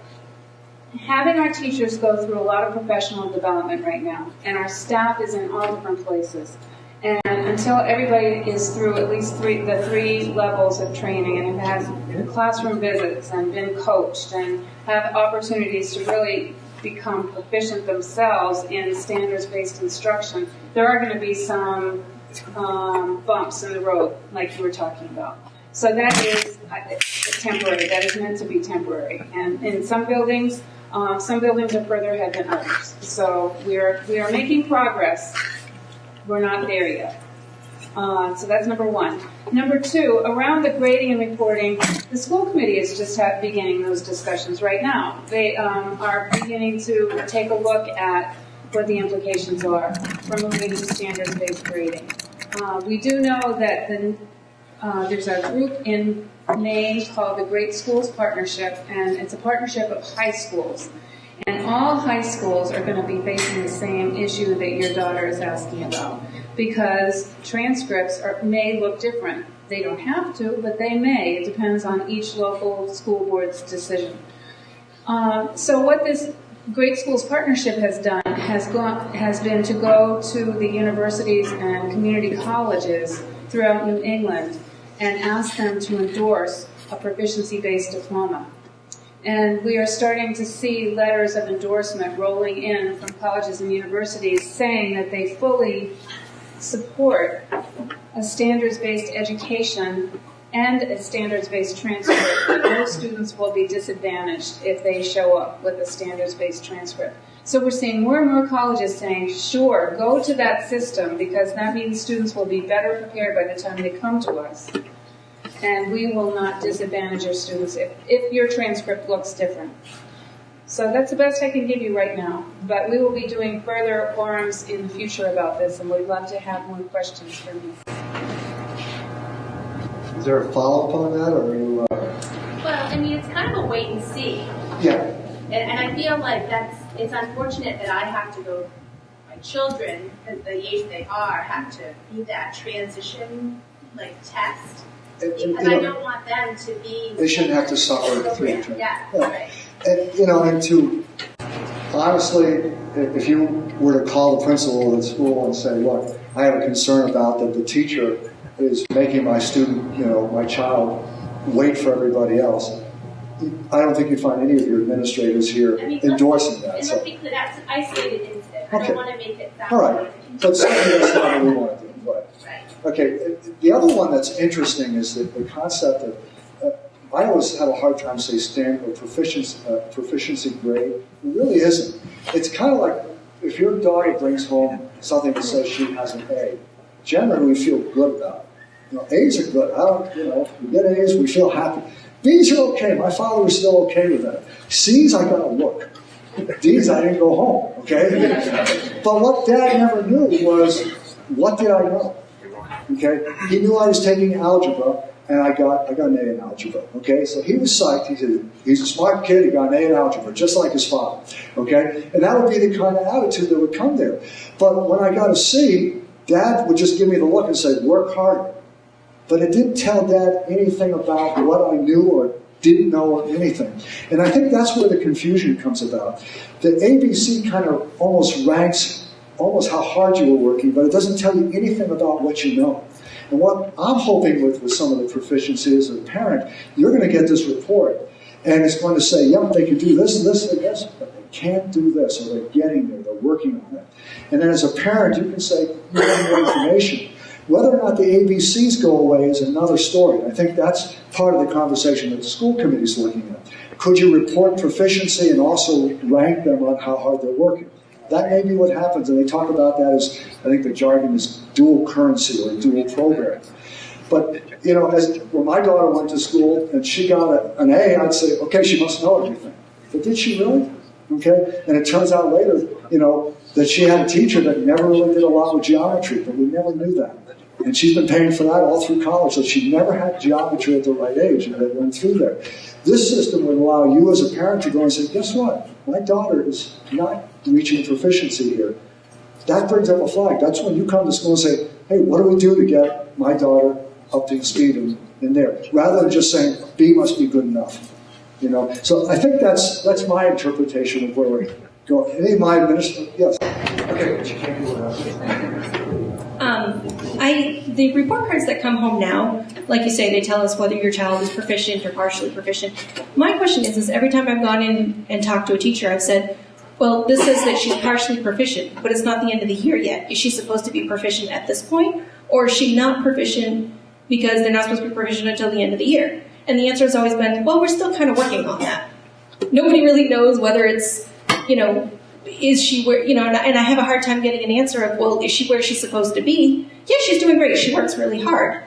having our teachers go through a lot of professional development right now, and our staff is in all different places. And until everybody is through at least the three levels of training and has classroom visits and been coached and have opportunities to really become proficient themselves in standards-based instruction, there are going to be some bumps in the road, like you were talking about. So that is temporary. That is meant to be temporary. And in some buildings are further ahead than others. So we are making progress. We're not there yet. So that's number one. Number two, around the grading and reporting, the school committee is just beginning those discussions right now. They are beginning to take a look at what the implications are for moving to standards-based grading. We do know that there's a group in Maine called the Great Schools Partnership, and it's a partnership of high schools. And all high schools are going to be facing the same issue that your daughter is asking about, because transcripts may look different. They don't have to, but they may. It depends on each local school board's decision. So what this Great Schools Partnership has done has been to go to the universities and community colleges throughout New England and ask them to endorse a proficiency-based diploma. And we are starting to see letters of endorsement rolling in from colleges and universities saying that they fully support a standards-based education and a standards-based transcript. Most students will be disadvantaged if they show up with a standards-based transcript. So we're seeing more and more colleges saying, sure, go to that system, because that means students will be better prepared by the time they come to us. And we will not disadvantage your students if your transcript looks different. So that's the best I can give you right now. But we will be doing further forums in the future about this, and we'd love to have more questions from you. Is there a follow-up on that, or are you? Well, I mean, it's kind of a wait and see. Yeah. And I feel like it's unfortunate that I have to go, my children, at the age they are, have to be that transition, test. Because I don't want them to be... They shouldn't have to suffer through the transition. Yeah, right. And to, honestly, if you were to call the principal of the school and say, look, I have a concern about that the teacher is making my student, my child, wait for everybody else, I don't think you'd find any of your administrators here endorsing that. And let's be clear, that's an isolated incident. I don't want to make it sound all right. But certainly that's not what we want to do. But, right. Okay, the other one that's interesting is that the concept of, I always have a hard time saying standard or proficiency grade. It really isn't. It's kind of like if your daughter brings home something that says she has an A, generally we feel good about it. A's are good. We get A's, we feel happy. B's are okay. My father was still okay with that. C's, I got to look. D's, I didn't go home. Okay? But what Dad never knew was, what did I know? Okay? He knew I was taking algebra, and I got an A in algebra. Okay? So he was psyched. He said, he's a smart kid. He got an A in algebra, just like his father. Okay? And that would be the kind of attitude that would come there. But when I got a C, Dad would just give me the look and say, work harder. But it didn't tell Dad anything about what I knew or didn't know or anything. And I think that's where the confusion comes about. The ABC kind of almost ranks almost how hard you were working, but it doesn't tell you anything about what you know. And what I'm hoping with some of the proficiency as a parent, you're going to get this report, and it's going to say, yep, they can do this and this and this, but they can't do this, or they're getting there, they're working on it. And then as a parent, you can say, you have more information. Whether or not the ABCs go away is another story. I think that's part of the conversation that the school committee is looking at. Could you report proficiency and also rank them on how hard they're working? That may be what happens, and they talk about that as, I think the jargon is dual currency or dual program. But, when my daughter went to school and she got an A, I'd say, okay, she must know everything. But did she really? Okay? And it turns out later, that she had a teacher that never really did a lot with geometry, but we never knew that. And she's been paying for that all through college, so she never had geometry at the right age, and it went through there. This system would allow you as a parent to go and say, guess what? My daughter is not reaching proficiency here. That brings up a flag. That's when you come to school and say, hey, what do we do to get my daughter up to speed in there? Rather than just saying, B must be good enough. So I think that's my interpretation of where we're going. Any of my administrators? Yes. Okay, but you can't do the report cards that come home now, like you say, they tell us whether your child is proficient or partially proficient. My question is every time I've gone in and talked to a teacher, I've said, well, this says that she's partially proficient, but it's not the end of the year yet. Is she supposed to be proficient at this point? Or is she not proficient because they're not supposed to be proficient until the end of the year? And the answer has always been, well, we're still kind of working on that. Nobody really knows whether it's, is she where, and I have a hard time getting an answer of, well, is she where she's supposed to be? Yeah, she's doing great. She works really hard.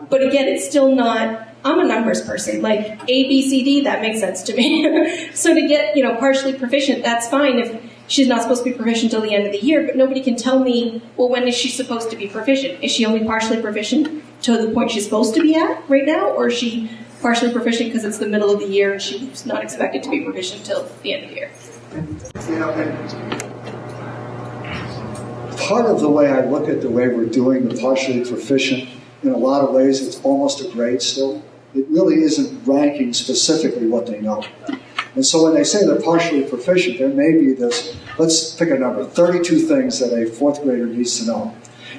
But again, it's still not, I'm a numbers person. Like A, B, C, D, that makes sense to me. So to get, partially proficient, that's fine she's not supposed to be proficient until the end of the year, but nobody can tell me, well, when is she supposed to be proficient? Is she only partially proficient to the point she's supposed to be at right now, or is she partially proficient because it's the middle of the year and she's not expected to be proficient until the end of the year? You know, part of the way I look at the way we're doing the partially proficient, in a lot of ways, it's almost a grade still. It really isn't ranking specifically what they know. And so when they say they're partially proficient, there may be this, let's pick a number, 32 things that a fourth grader needs to know.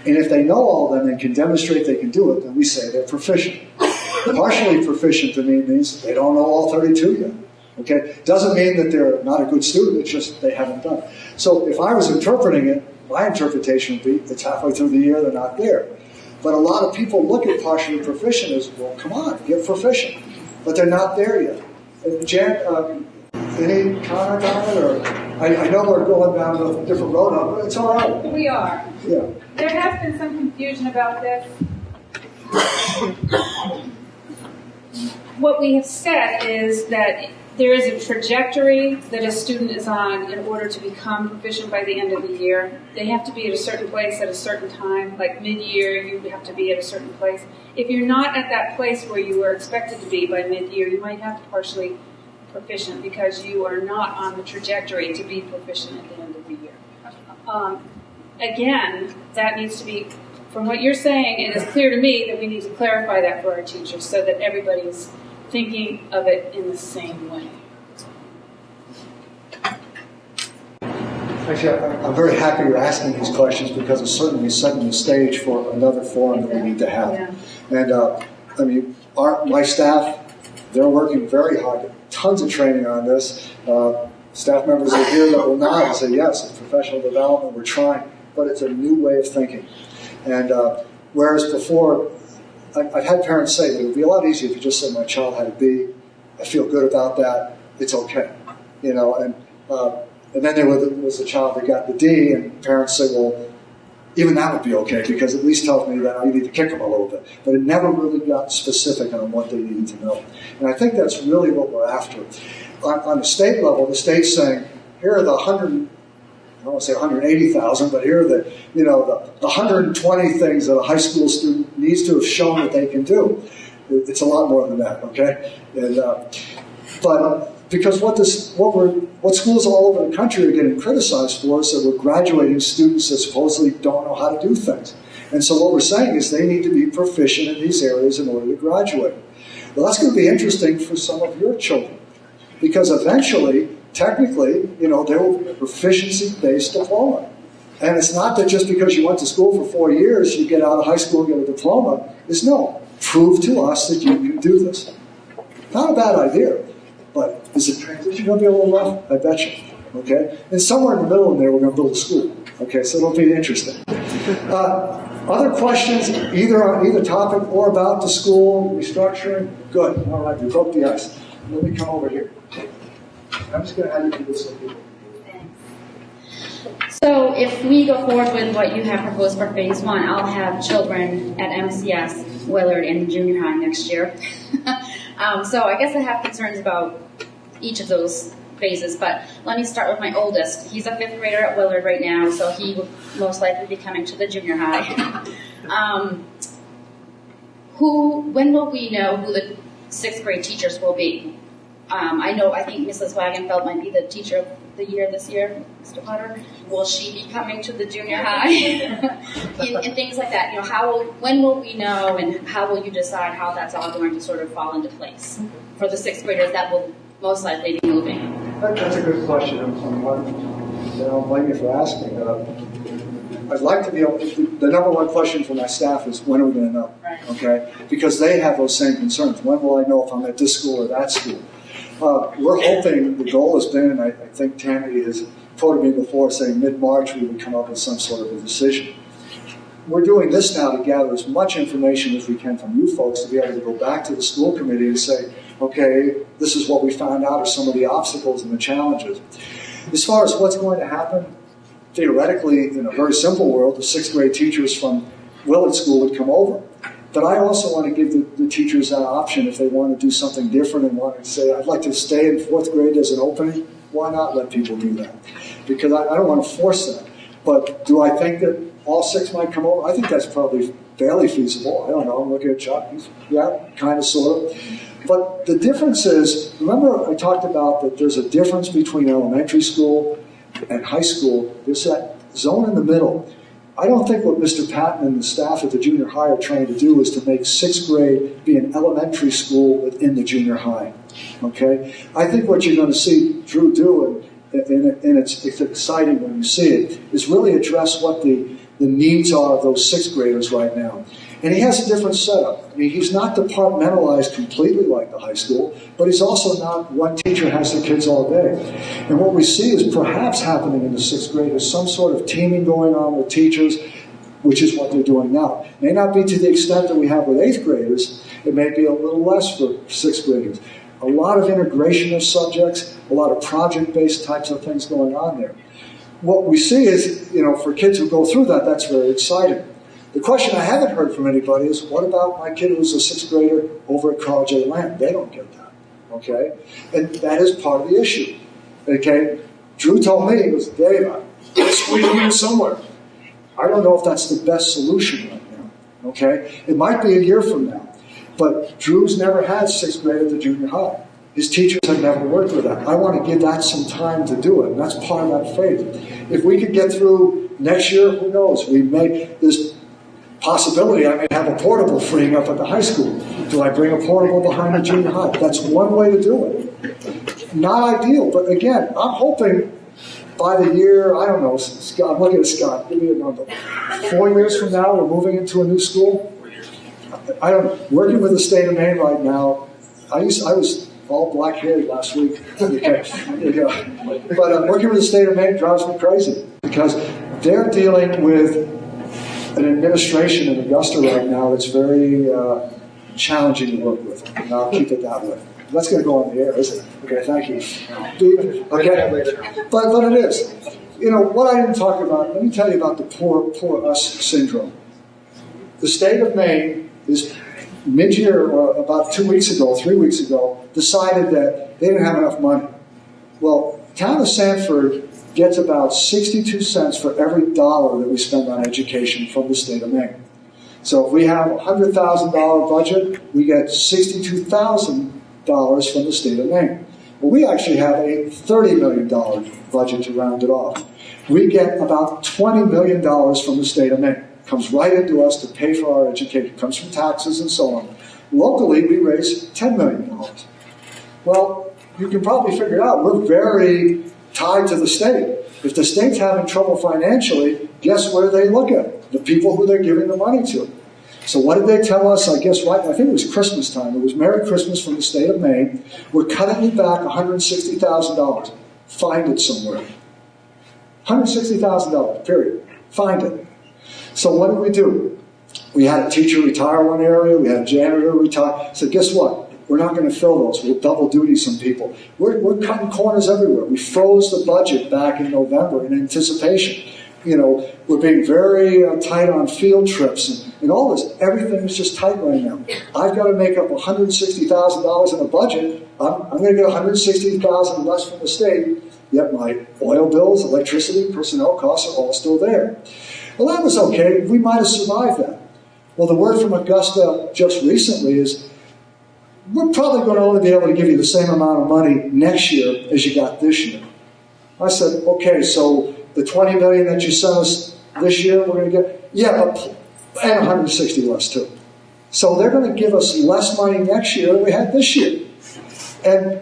And if they know all of them and can demonstrate they can do it, then we say they're proficient. Partially proficient to me means they don't know all 32 yet. Okay? Doesn't mean that they're not a good student, it's just they haven't done it. So if I was interpreting it, my interpretation would be it's halfway through the year, they're not there. But a lot of people look at partially proficient as, well, come on, get proficient. But they're not there yet. Jan, any comment on it? Or I know we're going down a different road on it, but it's all right. We are. Yeah. There has been some confusion about this. What we have said is that there is a trajectory that a student is on in order to become proficient by the end of the year. They have to be at a certain place at a certain time, like mid-year you have to be at a certain place. If you're not at that place where you are expected to be by mid-year, you might have to partially proficient because you are not on the trajectory to be proficient at the end of the year. Again, that needs to be, from what you're saying, it is clear to me that we need to clarify that for our teachers so that everybody is thinking of it in the same way. Actually, I'm very happy you're asking these questions because it's certainly setting the stage for another forum that we need to have. Yeah. And I mean, my staff, they're working very hard. Tons of training on this. Staff members are here that will nod and say, yes, it's professional development, we're trying, but it's a new way of thinking. And whereas before, I've had parents say that it would be a lot easier if you just said my child had a B. I feel good about that. It's okay, you know. And then there was a child that got the D, and parents say, well, even that would be okay because it at least tells me that I need to kick them a little bit. But it never really got specific on what they needed to know. And I think that's really what we're after. On the state level, the state's saying, here are the 100. I don't want to say 180,000, but here are the 120 things that a high school student needs to have shown that they can do. It's a lot more than that, okay? And, but because what schools all over the country are getting criticized for is that we're graduating students that supposedly don't know how to do things. And so what we're saying is they need to be proficient in these areas in order to graduate. Well, that's going to be interesting for some of your children because eventually, technically, you know, there will be a proficiency-based diploma. And it's not that just because you went to school for 4 years, you get out of high school and get a diploma. It's no, prove to us that you can do this. Not a bad idea, but is the transition going to be a little rough? I bet you. Okay? And somewhere in the middle in there, we're going to build a school. Okay, so it'll be interesting. Other questions, either on either topic or about the school, restructuring? Good. All right, we broke the ice. Let me come over here. I'm just going to have you do this so people. So if we go forward with what you have proposed for phase one, I'll have children at MCS, Willard, and junior high next year. So I guess I have concerns about each of those phases, but let me start with my oldest. He's a 5th grader at Willard right now, so he will most likely be coming to the junior high. When will we know who the 6th grade teachers will be? I think Mrs. Wagenfeld might be the teacher of the year this year, Mr. Potter. Will she be coming to the junior high? and things like that. You know, when will we know, and how will you decide how that's all going to sort of fall into place for the 6th graders that will most likely be moving? That's a good question. I don't blame you for asking. I'd like to be able to, the number one question for my staff is, when are we going to know? Right. Okay? Because they have those same concerns. When will I know if I'm at this school or that school? We're hoping, the goal has been, and I think Tammy has quoted me before saying mid-March we would come up with some sort of a decision. We're doing this now to gather as much information as we can from you folks to be able to go back to the school committee and say, okay, this is what we found out are some of the obstacles and the challenges. As far as what's going to happen, theoretically, in a very simple world, the 6th grade teachers from Willard School would come over. But I also want to give the teachers that option if they want to do something different and want to say, I'd like to stay in 4th grade as an opening. Why not let people do that? because I don't want to force that. But do I think that all 6 might come over? I think that's probably fairly feasible. I don't know. I'm looking at Chuck. Yeah, kind of, sort of. But the difference is, remember I talked about that there's a difference between elementary school and high school. There's that zone in the middle. I don't think what Mr. Patton and the staff at the junior high are trying to do is to make 6th grade be an elementary school within the junior high. Okay? I think what you're going to see Drew do, and it's exciting when you see it, is really address what the needs are of those 6th graders right now. And he has a different setup. I mean, he's not departmentalized completely like the high school, but he's also not one teacher has the kids all day. And what we see is perhaps happening in the 6th grade is some sort of teaming going on with teachers, which is what they're doing now. It may not be to the extent that we have with 8th graders. It may be a little less for 6th graders. A lot of integration of subjects, a lot of project-based types of things going on there. What we see is, for kids who go through that, that's very exciting. The question I haven't heard from anybody is, what about my kid who's a 6th grader over at College A. Lamb? They don't get that, okay? And that is part of the issue, okay? Drew told me, he goes, Dave, I'll squeeze them in somewhere. I don't know if that's the best solution right now, okay? It might be a year from now, but Drew's never had 6th grade at the junior high. His teachers have never worked with that. I want to give that some time to do it, and that's part of that faith. If we could get through next year, who knows? There's possibility I may have a portable freeing up at the high school. Do I bring a portable behind the junior high? That's one way to do it. Not ideal, but again, I'm hoping by the year, I don't know, Scott, I'm looking at Scott, give me a number. 4 years from now, we're moving into a new school. Working with the state of Maine right now, I was all black-haired last week. Okay. But working with the state of Maine drives me crazy because they're dealing with an administration in Augusta right now that's very challenging to work with, and I'll keep it that way. That's going to go on the air, isn't it? Okay, thank you. Okay, but it is. What I didn't talk about, let me tell you about the poor us syndrome. The state of Maine is mid-year, or about 3 weeks ago, decided that they didn't have enough money. Well, the town of Sanford gets about 62 cents for every dollar that we spend on education from the state of Maine. So if we have a $100,000 budget, we get $62,000 from the state of Maine. Well, we actually have a $30 million budget to round it off. We get about $20 million from the state of Maine. It comes right into us to pay for our education. It comes from taxes and so on. Locally, we raise $10 million. Well, you can probably figure it out. We're very tied to the state. If the state's having trouble financially, guess where they look at? The people who they're giving the money to. So what did they tell us? I think it was Christmas time. It was Merry Christmas from the state of Maine. We're cutting you back $160,000. Find it somewhere. $160,000, period. Find it. So what did we do? We had a teacher retire one area. We had a janitor retire. So guess what? We're not going to fill those. We'll double duty some people. We're cutting corners everywhere. We froze the budget back in November in anticipation. We're being very tight on field trips and all this. Everything is just tight right now. I've got to make up $160,000 in a budget. I'm going to get $160,000 less from the state, yet my oil bills, electricity, personnel costs are all still there. Well, that was okay. We might have survived that. Well, the word from Augusta just recently is, we're probably going to only be able to give you the same amount of money next year as you got this year. I said, okay, so the $20 million that you sent us this year, we're going to get, and 160 less too. So they're going to give us less money next year than we had this year. And,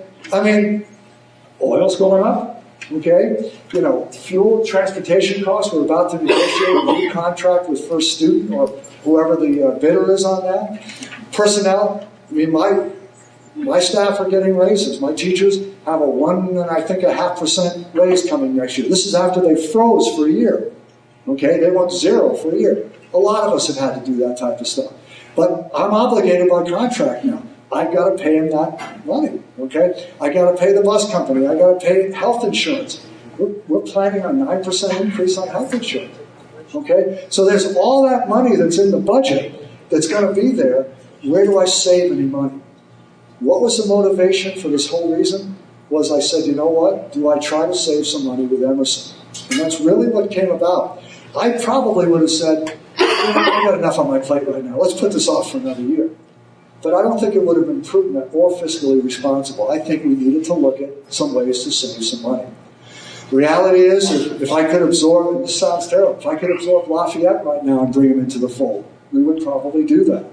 oil's going up, okay? Fuel, transportation costs, we're about to negotiate a new contract with First Student or whoever the bidder is on that. Personnel, my staff are getting raises. My teachers have a 1.5% raise coming next year. This is after they froze for a year. Okay, they want 0 for a year. A lot of us have had to do that type of stuff. But I'm obligated by contract now. I've got to pay them that money. Okay, I got to pay the bus company. I got to pay health insurance. We're planning a 9% increase on health insurance. Okay, so there's all that money that's in the budget that's going to be there. Where do I save any money? What was the motivation for this whole reason? was I said, you know what, do I try to save some money with Emerson? And that's really what came about. I probably would have said, I've got enough on my plate right now. Let's put this off for another year. But I don't think it would have been prudent or fiscally responsible. I think we needed to look at some ways to save some money. The reality is, if I could absorb, and this sounds terrible, if I could absorb Lafayette right now and bring him into the fold, we would probably do that.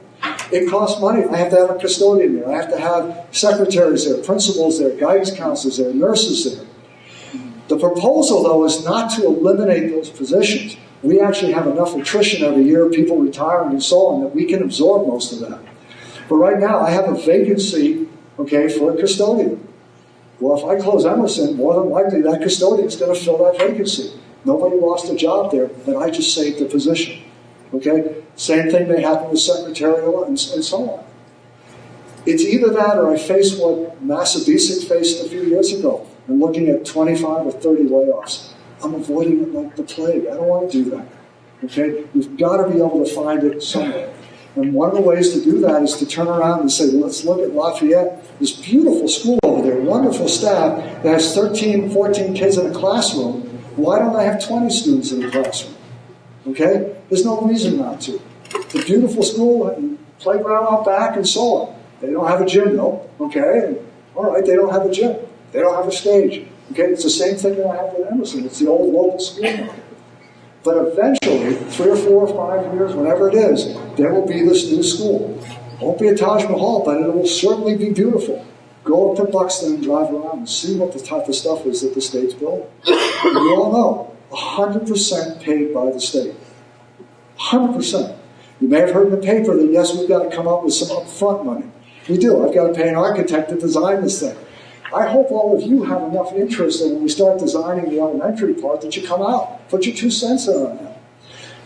It costs money. I have to have a custodian there. I have to have secretaries there, principals there, guidance counselors there, nurses there. The proposal, though, is not to eliminate those positions. We actually have enough attrition every year, people retiring and so on, that we can absorb most of that. But right now, I have a vacancy, okay, for a custodian. Well, if I close Emerson, more than likely that custodian is going to fill that vacancy. Nobody lost a job there, but I just saved the position. Okay? Same thing may happen with secretarial and so on. It's either that or I face what Massabesic faced a few years ago. I'm looking at 25 or 30 layoffs. I'm avoiding it like the plague. I don't want to do that. Okay? We've got to be able to find it somewhere. And one of the ways to do that is to turn around and say, well, let's look at Lafayette, this beautiful school over there, wonderful staff that has 13, 14 kids in a classroom. Why don't I have 20 students in a classroom? Okay? There's no reason not to. It's a beautiful school, and playground out back and so on. They don't have a gym, though. Okay? And, all right, they don't have a gym. They don't have a stage. Okay? It's the same thing that I have with Emerson. It's the old local school model. But eventually, 3 or 4 or 5 years, whenever it is, there will be this new school. It won't be a Taj Mahal, but it will certainly be beautiful. Go up to Buxton and drive around and see what the type of stuff is that the state's building. And you all know, 100% paid by the state. 100%. You may have heard in the paper that, yes, we've got to come up with some upfront money. We do. I've got to pay an architect to design this thing. I hope all of you have enough interest that when we start designing the elementary part that you come out, put your 2 cents in on that.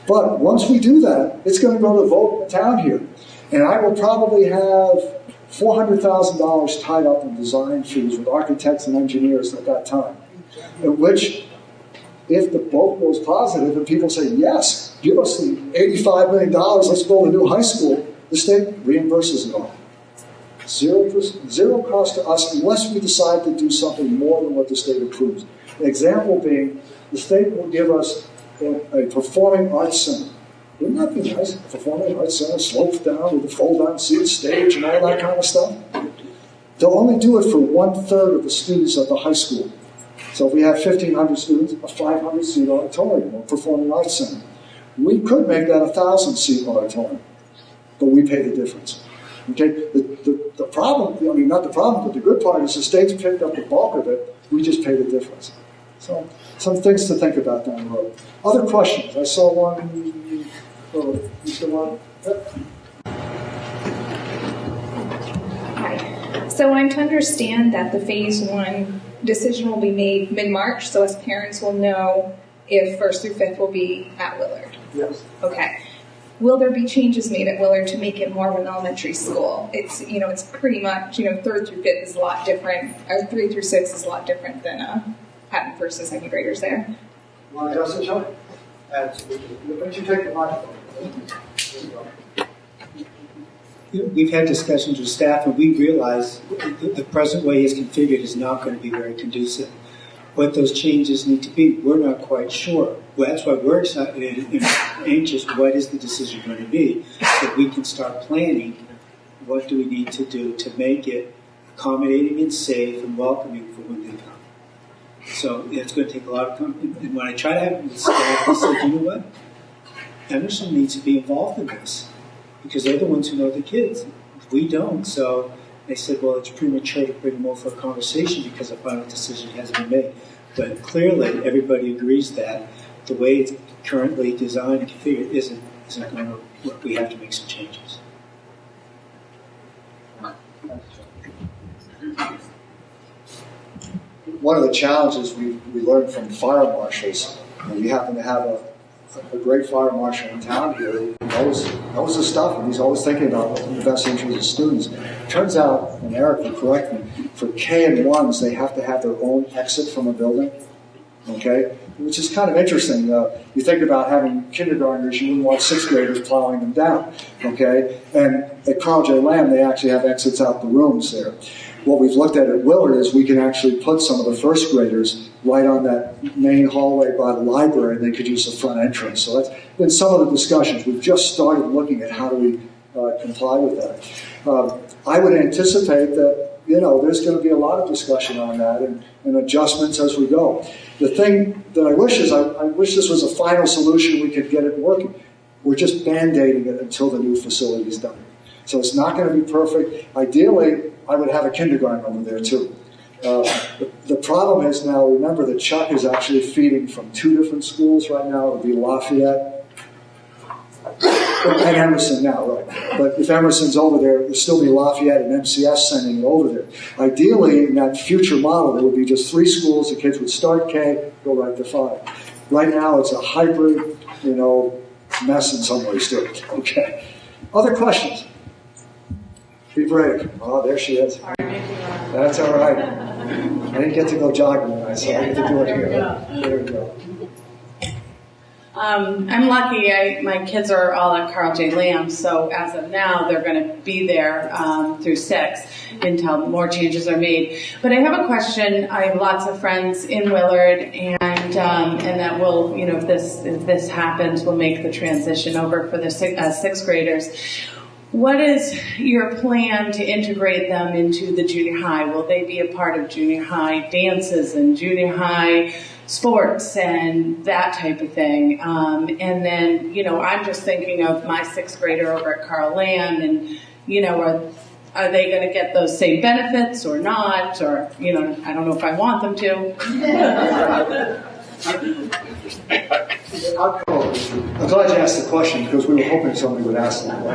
But once we do that, it's going to go to vote in the town here. And I will probably have $400,000 tied up in design fees with architects and engineers at that time. In which, if the vote goes positive and people say, yes, give us the $85 million, let's build a new high school, the state reimburses it all. Zero cost to us unless we decide to do something more than what the state approves. An example being, the state will give us a performing arts center. Wouldn't that be nice? A performing arts center slopes down with a fold-down seat stage and all that kind of stuff. They'll only do it for 1/3 of the students at the high school. So if we have 1,500 students, a 500-seat auditorium or performing arts center. We could make that a 1,000-seat auditorium, but we pay the difference. Okay, the problem, I mean, not the problem, but the good part is the state's picked up the bulk of it. We just pay the difference. So, some things to think about down the road. Other questions? I saw one. Mr. One. Hi. So I'm to understand that the Phase 1 decision will be made mid-March, so us parents will know if 1st through 5th will be at Willard. Yes. Okay. Will there be changes made at Willard to make it more of an elementary school? It's pretty much, 3rd through 5th is a lot different, or 3 through 6 is a lot different than having 1st and 2nd graders there. You want to address it, John? Absolutely. Why don't you take the microphone? We've had discussions with staff, and we realize the present way it's configured is not going to be very conducive. What those changes need to be, we're not quite sure. Well, that's why we're excited and anxious. What is the decision going to be? So we can start planning. What do we need to do to make it accommodating and safe and welcoming for when they come? So it's going to take a lot of time. And when I try to have it with staff, I said, you know what? Emerson needs to be involved in this because they're the ones who know the kids. We don't. So they said, well, it's premature to bring them over for a conversation because a final decision hasn't been made. But clearly, everybody agrees that the way it's currently designed and configured isn't going to work. We have to make some changes. One of the challenges we learned from fire marshals, and we happen to have a great fire marshal in town here who knows the stuff, and he's always thinking about the best interest of students. Turns out, and Eric will correct me, for K-1s, they have to have their own exit from a building, okay? Which is kind of interesting. You think about having kindergartners, you wouldn't want 6th graders plowing them down, okay? And at Carl J. Lamb, they actually have exits out the rooms there. what we've looked at Willard is we can actually put some of the first graders right on that main hallway by the library, and they could use the front entrance. So that's been some of the discussions. We've just started looking at how do we comply with that. I would anticipate that, there's going to be a lot of discussion on that and adjustments as we go. The thing that I wish is I wish this was a final solution, we could get it working. We're just band-aiding it until the new facility is done. So it's not going to be perfect. Ideally, I would have a kindergarten over there too. The problem is now, remember that Chuck is actually feeding from 2 different schools right now. It'll be Lafayette and Emerson now, right? But if Emerson's over there, it'll still be Lafayette and MCS sending it over there. Ideally, in that future model, there would be just 3 schools. The kids would start K, go right to 5. Right now, it's a hybrid, mess in some ways too. Okay. Other questions? Be brave. Oh, there she is. That's all right. I didn't get to go jogging tonight, so I get to do it here. There we go. I'm lucky. My kids are all at Carl J. Lamb, so as of now, they're going to be there through 6 until more changes are made. But I have a question. I have lots of friends in Willard, and that will, if this happens, we'll make the transition over for the 6th graders. What is your plan to integrate them into the junior high? Will they be a part of junior high dances and junior high sports and that type of thing? And then, I'm just thinking of my 6th grader over at Carl Lamb, and, are they going to get those same benefits or not? Or, I don't know if I want them to. I'm glad you asked the question because we were hoping somebody would ask that.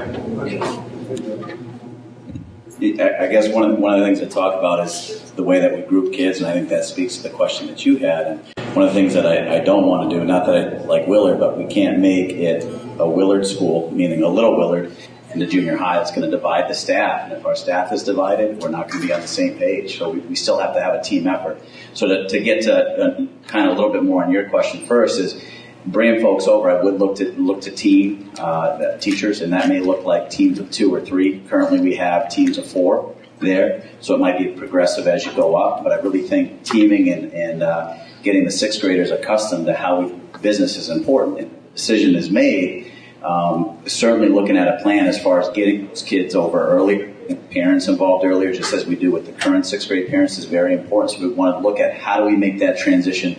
I guess one of the things I talk about is the way that we group kids, and I think that speaks to the question that you had. And one of the things that I don't want to do, not that I like Willard, but we can't make it a Willard school, meaning a little Willard, and the junior high that's going to divide the staff. And if our staff is divided, we're not going to be on the same page. So we still have to have a team effort. So to get to kind of a little bit more on your question first is, bringing folks over, I would look to team teachers, and that may look like teams of 2 or 3. Currently, we have teams of 4 there, so it might be progressive as you go up. But I really think teaming and getting the 6th graders accustomed to how business is important. If a decision is made, certainly looking at a plan as far as getting those kids over early, parents involved earlier, just as we do with the current 6th grade parents, is very important. So we want to look at how do we make that transition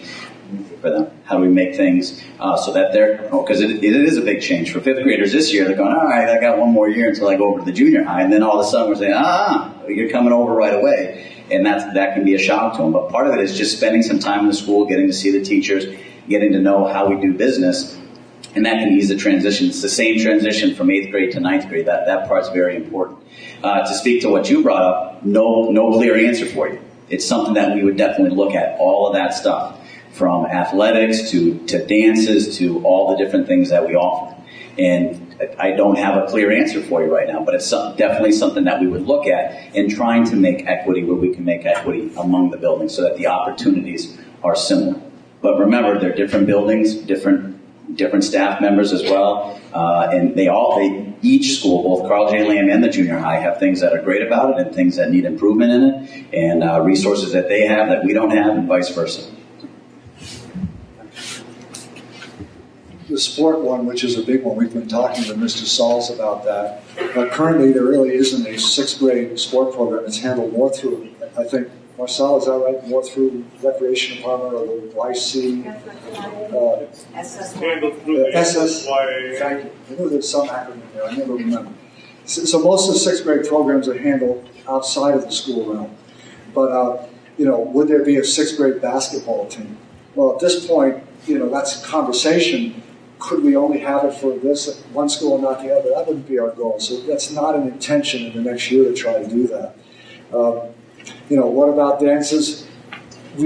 for them? How do we make things so that they're, because it is a big change for 5th graders this year. They're going, all right, I got one more year until I go over to the junior high, and then all of a sudden we're saying, you're coming over right away, and that can be a shock to them. But part of it is just spending some time in the school, getting to see the teachers, getting to know how we do business, and that can ease the transition. It's the same transition from 8th grade to 9th grade. That part's very important. To speak to what you brought up, no clear answer for you. It's something that we would definitely look at, all of that stuff, from athletics to dances to all the different things that we offer. And I don't have a clear answer for you right now, but it's definitely something that we would look at in trying to make equity where we can make equity among the buildings so that the opportunities are similar. But remember, they're different buildings, different staff members as well, and each school, both Carl J. Lamb and the junior high, have things that are great about it and things that need improvement in it, and resources that they have that we don't have, and vice versa. The sport one, which is a big one, we've been talking to Mr. Sauls about that. But currently, there really isn't a 6th grade sport program. It's handled more through, I think, Marcel, is that right? More through Recreation Department or the YC? SS. Thank you. I knew there's some acronym there. I never remember. So most of the 6th grade programs are handled outside of the school realm. But, would there be a 6th grade basketball team? Well, at this point, that's a conversation. Could we only have it for this one school and not the other? That wouldn't be our goal. So that's not an intention in the next year to try to do that. What about dances? I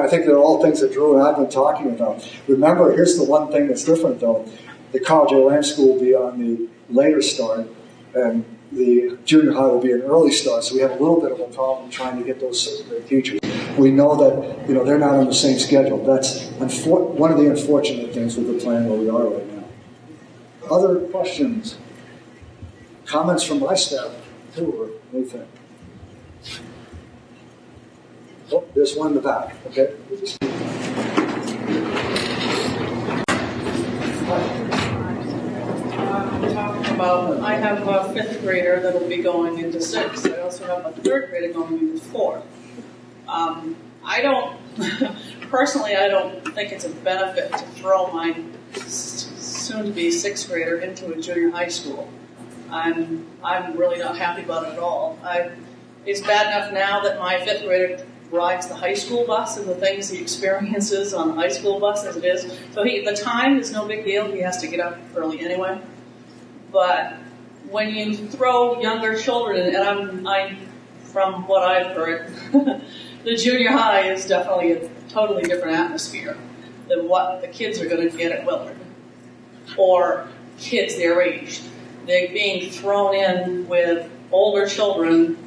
think they're all things that Drew and I have been talking about. Remember, here's the one thing that's different, though. The Carl J. Lamb School will be on the later start, and the junior high will be an early start. So we have a little bit of a problem trying to get those 6th grade teachers. We know that they're not on the same schedule. That's one of the unfortunate things with the plan where we are right now. Other questions? Comments from my staff, too, or anything? Oh, there's one in the back. Okay. Talking about, I have a fifth grader that will be going into sixth. I also have a third grader going into fourth. I don't, personally, I don't think it's a benefit to throw my soon-to-be sixth grader into a junior high school. I'm really not happy about it at all. It's bad enough now that my fifth grader rides the high school bus and the things he experiences on the high school bus as it is. So the time is no big deal. He has to get up early anyway. But when you throw younger children in, and I'm from what I've heard, the junior high is definitely a totally different atmosphere than what the kids are going to get at Willard or kids their age. They're being thrown in with older children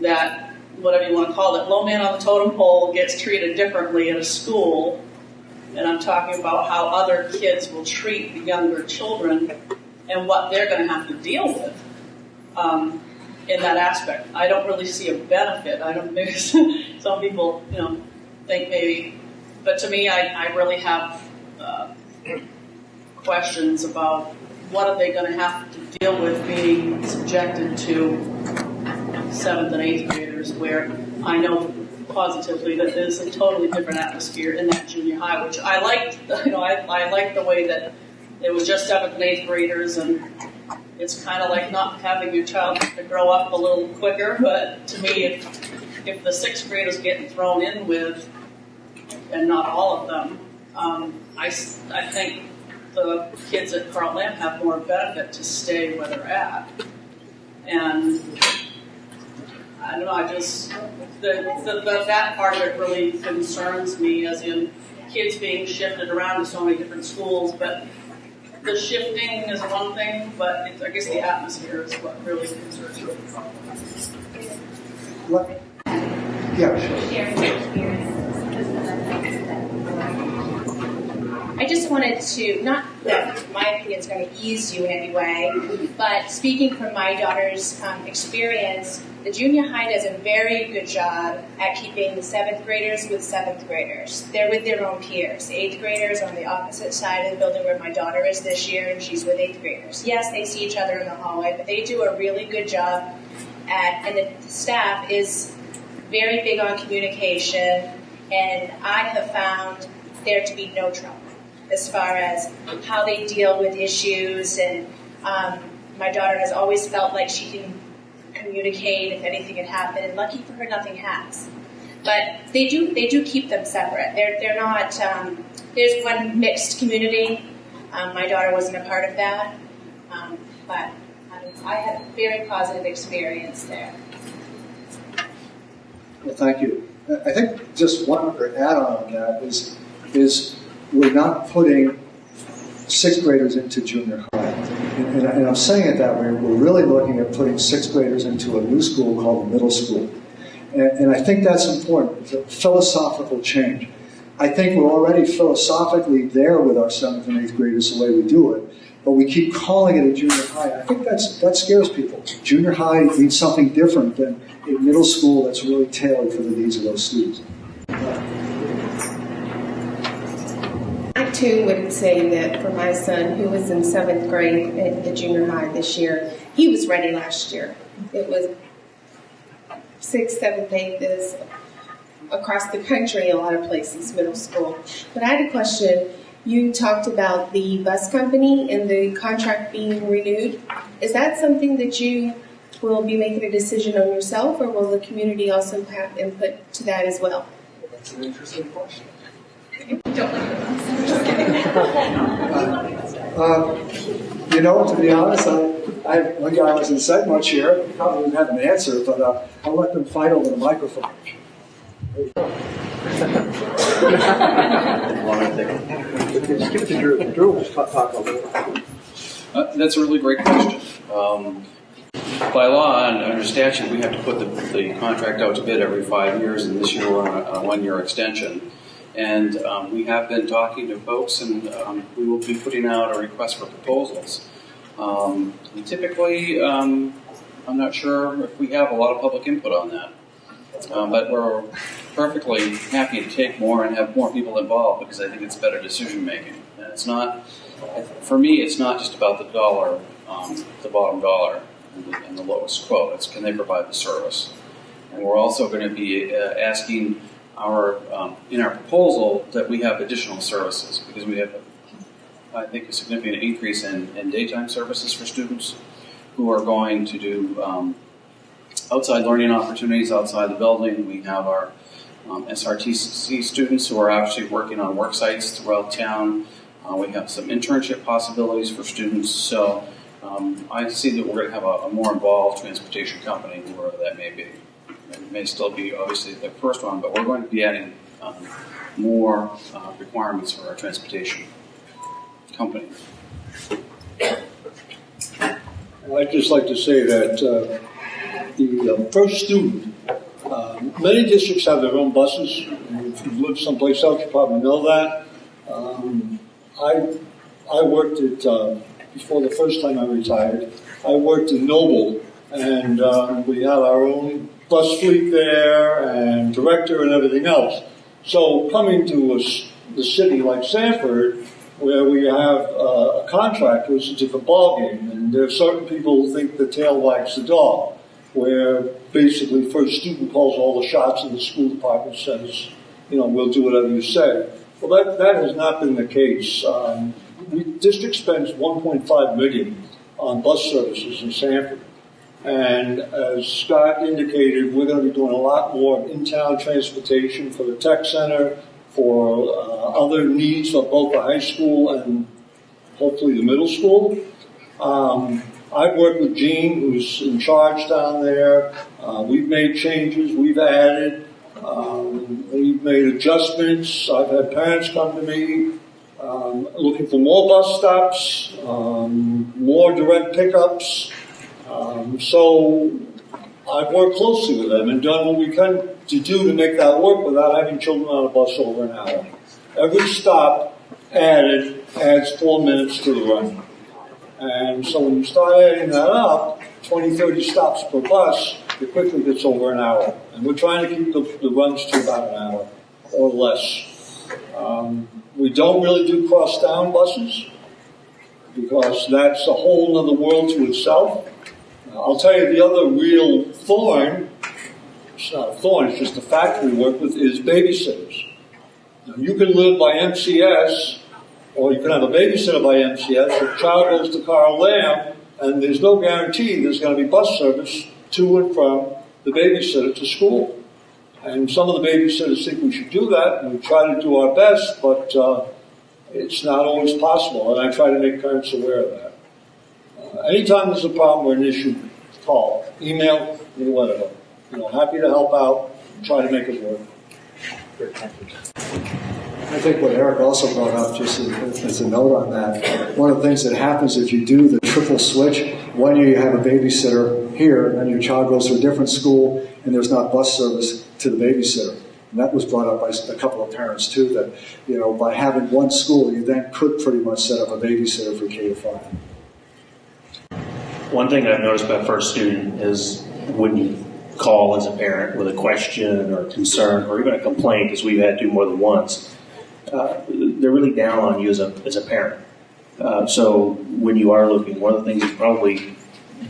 that, whatever you want to call it, low man on the totem pole gets treated differently at a school. And I'm talking about how other kids will treat the younger children and what they're going to have to deal with in that aspect. I don't really see a benefit. I don't. Maybe some people, think maybe, but to me, I really have questions about what are they going to have to deal with being subjected to 7th and 8th graders, where I know positively that there's a totally different atmosphere in that junior high, which I liked. I liked the way that it was just 7th and 8th graders, and it's kind of like not having your child to grow up a little quicker. But to me, if the 6th graders getting thrown in with, and not all of them, I think the kids at Carl Lamb have more benefit to stay where they're at. And I don't know, that part of it really concerns me, as in kids being shifted around to so many different schools. But the shifting is one thing, but I guess the atmosphere is what really concerns me. What? Yeah, sure. I just wanted to, not that my opinion is going to ease you in any way, but speaking from my daughter's experience, the junior high does a very good job at keeping the 7th graders with 7th graders. They're with their own peers. The 8th graders are on the opposite side of the building where my daughter is this year, and she's with 8th graders. Yes, they see each other in the hallway, but they do a really good job and the staff is very big on communication, and I have found there to be no trouble as far as how they deal with issues, and my daughter has always felt like she can communicate if anything had happened, and lucky for her, nothing has. But they do keep them separate. They're not. There's one mixed community. My daughter wasn't a part of that, but I had a very positive experience there. Well, thank you. I think just one other add-on on that is we're not putting 6th graders into junior high. And I'm saying it that way. We're really looking at putting 6th graders into a new school called the middle school. And I think that's important. It's a philosophical change. I think we're already philosophically there with our 7th and 8th graders the way we do it, but we keep calling it a junior high. I think that scares people. Junior high means something different than a middle school that's really tailored for the needs of those students. I too would say that for my son, who was in 7th grade at the junior high this year, he was ready last year. It was 6th, 7th, 8th is across the country, a lot of places, middle school. But I had a question. You talked about the bus company and the contract being renewed. Is that something that you will be making a decision on yourself, or will the community also have input to that as well? That's an interesting question. Don't look at to be honest, one guy was in segment here, probably didn't have an answer, but I'll let them fight over the microphone. There you go. Just give it to Drew. Drew will just talk a little. That's a really great question. By law and under statute, we have to put the contract out to bid every 5 years, and this year we're on a 1-year extension. And we have been talking to folks, and we will be putting out a request for proposals. Typically, I'm not sure if we have a lot of public input on that, but we're perfectly happy to take more and have more people involved because I think it's better decision making. And it's not, for me, it's not just about the dollar, the bottom dollar and the lowest quote. It's can they provide the service? And we're also going to be asking in our proposal that we have additional services because we have, I think, a significant increase in daytime services for students who are going to do outside learning opportunities outside the building. We have our SRTC students who are actually working on work sites throughout town. We have some internship possibilities for students. So I see that we're going to have a more involved transportation company, whoever that may be. It may still be obviously the first one, but we're going to be adding more requirements for our transportation company. I'd just like to say that the first student, many districts have their own buses. If you've lived someplace else, you probably know that. I worked at, before the first time I retired, I worked in Noble, and we had our own bus fleet there and director and everything else. So coming to the city like Sanford, where we have a contractor, it's a different ballgame. And there are certain people who think the tail wags the dog, where basically first student calls all the shots and the school department says, we'll do whatever you say. Well, that has not been the case. District spends $1.5 million on bus services in Sanford. And as Scott indicated, we're going to be doing a lot more in-town transportation for the tech center, for other needs of both the high school and hopefully the middle school. I've worked with Gene, who's in charge down there. We've made changes, we've added, we've made adjustments. I've had parents come to me looking for more bus stops, more direct pickups. So I've worked closely with them and done what we can to do to make that work without having children on a bus over an hour. Every stop adds 4 minutes to the run. And so when you start adding that up, 20, 30 stops per bus, it quickly gets over an hour. And we're trying to keep the runs to about an hour or less. We don't really do cross-town buses because that's a whole other world to itself. I'll tell you the other real thorn, it's not a thorn, it's just a fact we work with, is babysitters. Now, you can live by MCS, or you can have a babysitter by MCS. If a child goes to Carl Lamb, and there's no guarantee there's going to be bus service to and from the babysitter to school. And some of the babysitters think we should do that, and we try to do our best, but it's not always possible, and I try to make parents aware of that. Anytime there's a problem or an issue, call, email, whatever. Happy to help out, try to make it work. I think what Eric also brought up, just as a note on that, one of the things that happens if you do the triple switch, one year you have a babysitter here, and then your child goes to a different school, and there's not bus service to the babysitter. And that was brought up by a couple of parents too, that by having one school, you then could pretty much set up a babysitter for K-5. One thing I've noticed about first student is when you call as a parent with a question or concern or even a complaint, because we've had to more than once, they're really down on you as a parent. So when you are looking, one of the things you probably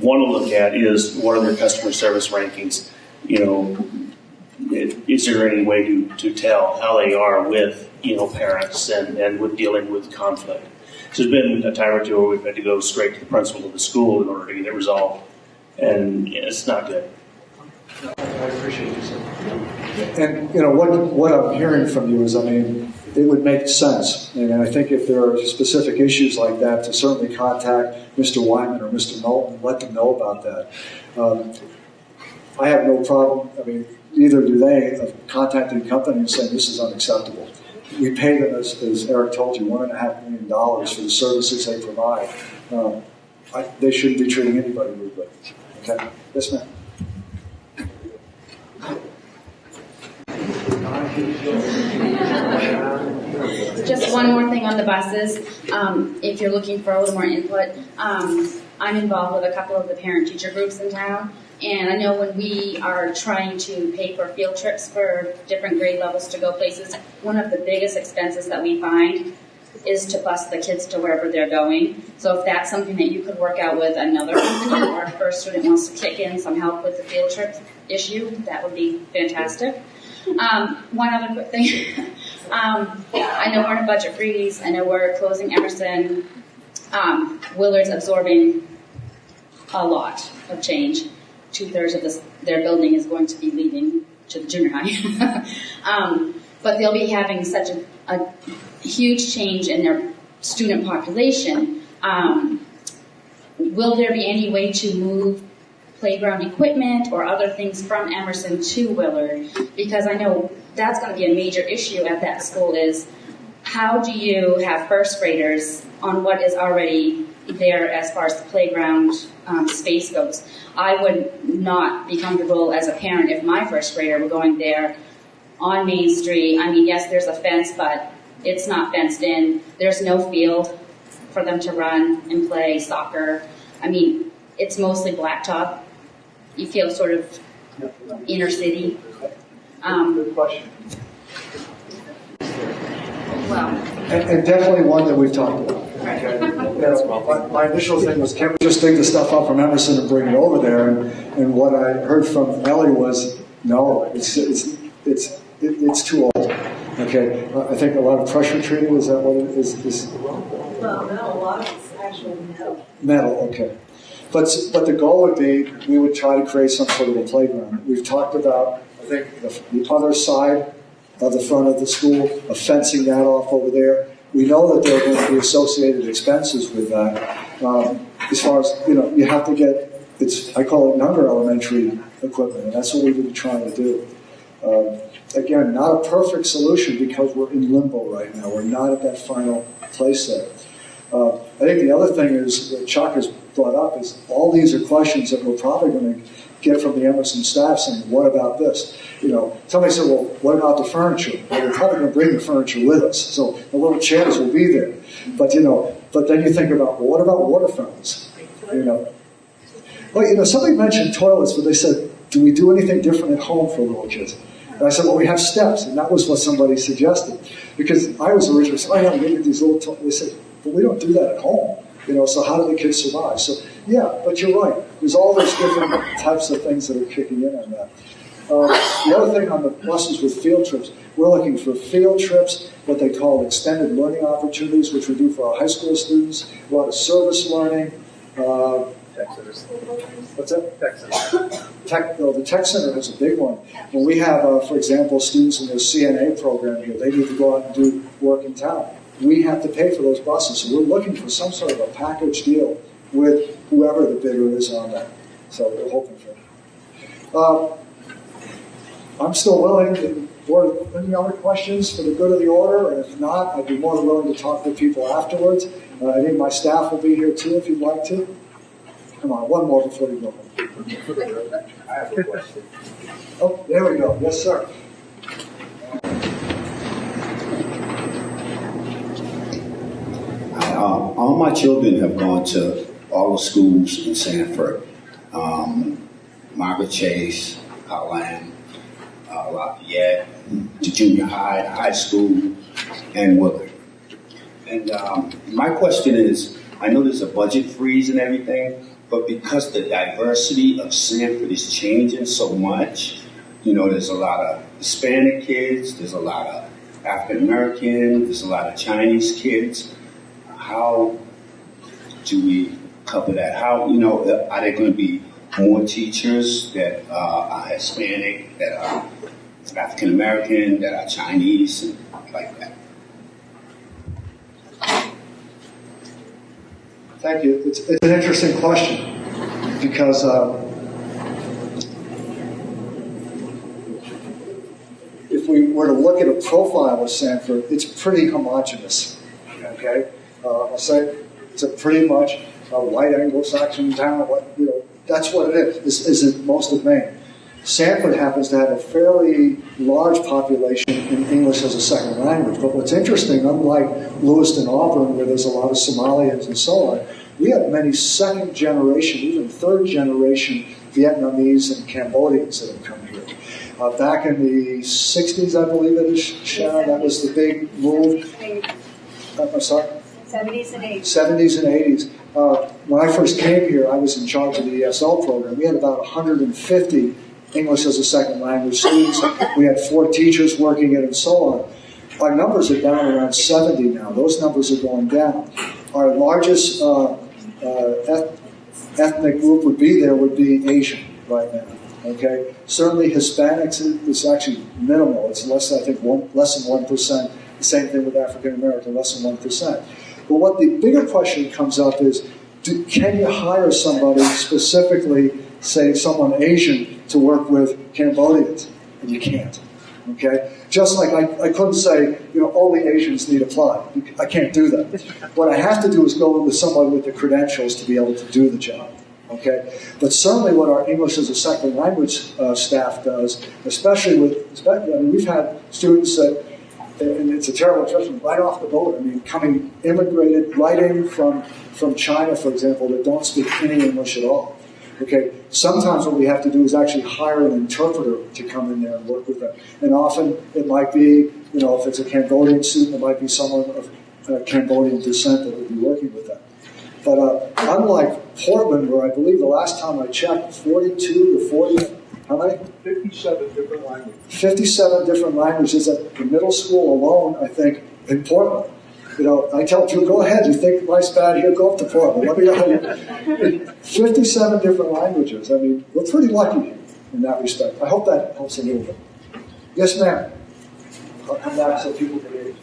want to look at is what are their customer service rankings. Is there any way to tell how they are with parents and with dealing with conflict? So there's been a time or two where we've had to go straight to the principal of the school in order to get it resolved, and it's not good. I appreciate you saying. And what I'm hearing from you is, it would make sense, and I think if there are specific issues like that, to certainly contact Mr. Wyman or Mr. Knowlton and let them know about that. I have no problem. Neither do they, of contacting the company and saying this is unacceptable. We pay them, as Eric told you, $1.5 million for the services they provide. They shouldn't be treating anybody rudely. Okay? Yes, ma'am. Just one more thing on the buses. If you're looking for a little more input, I'm involved with a couple of the parent-teacher groups in town. And I know when we are trying to pay for field trips for different grade levels to go places, one of the biggest expenses that we find is to bus the kids to wherever they're going. So if that's something that you could work out with another company, or if first student wants to kick in some help with the field trip issue, that would be fantastic. One other quick thing. I know we're in a budget freeze. I know we're closing Emerson. Willard's absorbing a lot of change. 2/3 of their building is going to be leaving to the junior high. But they'll be having such a huge change in their student population. Will there be any way to move playground equipment or other things from Emerson to Willard? Because I know that's going to be a major issue at that school, is how do you have first graders on what is already there as far as the playground space goes? I would not be comfortable as a parent if my first grader were going there on Main Street. I mean, yes, there's a fence, but it's not fenced in. There's no field for them to run and play soccer. I mean, it's mostly blacktop. You feel sort of inner city. Good question. Well, and definitely one that we've talked about. Okay. My initial thing was, can't we just dig the stuff up from Emerson and bring it over there? And what I heard from Ellie was, no, it's too old. Okay, I think a lot of pressure treated, is that what it is? Well, no, a lot of it's actual metal. Metal, okay. But the goal would be, we would try to create some sort of a playground. We've talked about, I think, the other side of the front of the school, of fencing that off over there. We know that there are going to be associated expenses with that. As far as, you have to get, I call it younger elementary equipment, and that's what we've been trying to do. Again, not a perfect solution because we're in limbo right now. We're not at that final place there. I think the other thing is, that Chuck has brought up, is all these are questions that we're probably going to get from the Emerson staff saying, what about this? Somebody said, well, what about the furniture? Well, we're probably going to bring the furniture with us, so the little chairs will be there. But then you think about, well, what about water fountains? Well, somebody mentioned toilets, but they said, do we do anything different at home for little kids? And I said, well, we have steps, and that was what somebody suggested. Because I was originally saying, oh, yeah, we get these little toilets. They said, but we don't do that at home. So how do the kids survive? So, yeah, but you're right. There's all those different types of things that are kicking in on that. The other thing on the buses with field trips, we're looking for field trips, what they call extended learning opportunities, which we do for our high school students, a lot of service learning. What's that? The Tech Center has a big one. When we have, for example, students in their CNA program here, they need to go out and do work in town. We have to pay for those buses. So we're looking for some sort of a package deal with whoever the bidder is on that. So we're hoping for it. I'm still willing for any other questions for the good of the order, and if not, I'd be more than willing to talk to people afterwards. I think my staff will be here too if you'd like to. Come on, one more before you go home. I have a question. Oh, there we go. Yes, sir. All my children have gone to all the schools in Sanford. Margaret Chase, Holland, Lafayette, to junior high, high school, and Willard. And my question is, I know there's a budget freeze and everything, but because the diversity of Sanford is changing so much, there's a lot of Hispanic kids, there's a lot of African American, there's a lot of Chinese kids. How do we cover that? How, are there going to be more teachers that are Hispanic, that are African American, that are Chinese, and like that? Thank you. It's an interesting question because if we were to look at a profile of Sanford, it's pretty homogeneous. Okay, I'll say it's a pretty much a white Anglo-Saxon town. That's what it is. Is it most of Maine? Sanford happens to have a fairly large population in English as a second language. But what's interesting, unlike Lewiston, Auburn, where there's a lot of Somalians and so on, we have many second generation, even third generation Vietnamese and Cambodians that have come here. Back in the 60s, I believe it is, Sharon, that was the big move. I'm sorry? 70s and 80s. 70s and 80s. When I first came here, I was in charge of the ESL program. We had about 150 English as a second language students. We had 4 teachers working it and so on. Our numbers are down around 70 now. Those numbers are going down. Our largest ethnic group would be Asian right now. Okay, certainly Hispanics is actually minimal. It's less, I think, less than 1%. The same thing with African American, less than 1%. But what the bigger question comes up is, can you hire somebody specifically, say someone Asian, to work with Cambodians? And you can't. Okay, just like I couldn't say, only Asians need apply. I can't do that. What I have to do is go with someone with the credentials to be able to do the job. Okay, but certainly what our English as a second language staff does, especially we've had students that, and it's a terrible expression, right off the boat. Immigrated right in from China, for example, that don't speak any English at all. Okay, sometimes what we have to do is actually hire an interpreter to come in there and work with them. And often it might be, if it's a Cambodian student, it might be someone of Cambodian descent that would be working with them. But unlike Portland, where I believe the last time I checked, 42 to 40, how many? 57 different languages. 57 different languages at the middle school alone, I think, in Portland. I tell people, go ahead, you think life's bad here, go up to Portland. Let me know how you 57 different languages. We're pretty lucky in that respect. I hope that helps a little bit. Yes, ma'am. I'll come back so people can hear you.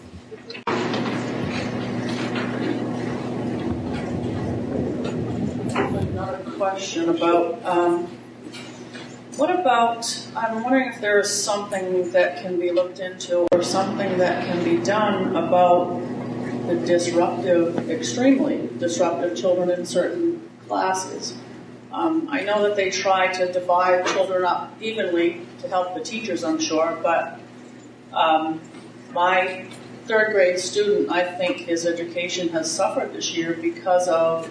Another question about, I'm wondering if there is something that can be looked into or something that can be done about the extremely disruptive children in certain classes. I know that they try to divide children up evenly to help the teachers, I'm sure, but my 3rd grade student, I think his education has suffered this year because of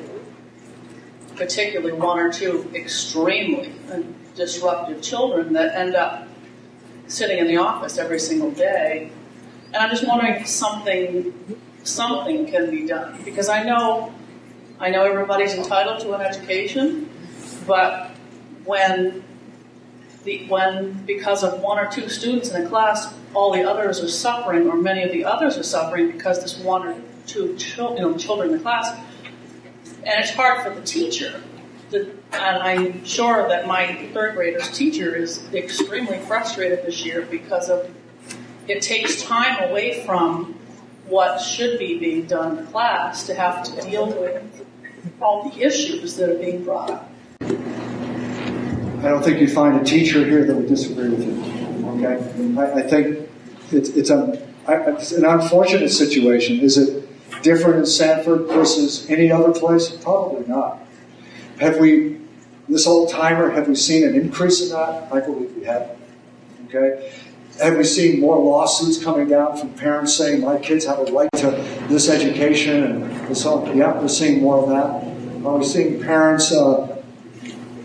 particularly 1 or 2 extremely disruptive children that end up sitting in the office every single day. And I'm just wondering if something can be done. Because I know everybody's entitled to an education, but when because of 1 or 2 students in a class, all the others are suffering, or many of the others are suffering because there's 1 or 2 children in the class, and it's hard for the teacher. And I'm sure that my 3rd grader's teacher is extremely frustrated this year because of it takes time away from what should be being done in class to have to deal with all the issues that are being brought up. I don't think you'd find a teacher here that would disagree with you. Okay, I think it's an unfortunate situation. Is it different in Sanford versus any other place? Probably not. Have we, this whole timer, have we seen an increase in that? I believe we have. Okay. Have we seen more lawsuits coming down from parents saying my kids have a right to this education and so on? Yeah, we're seeing more of that. Are we seeing parents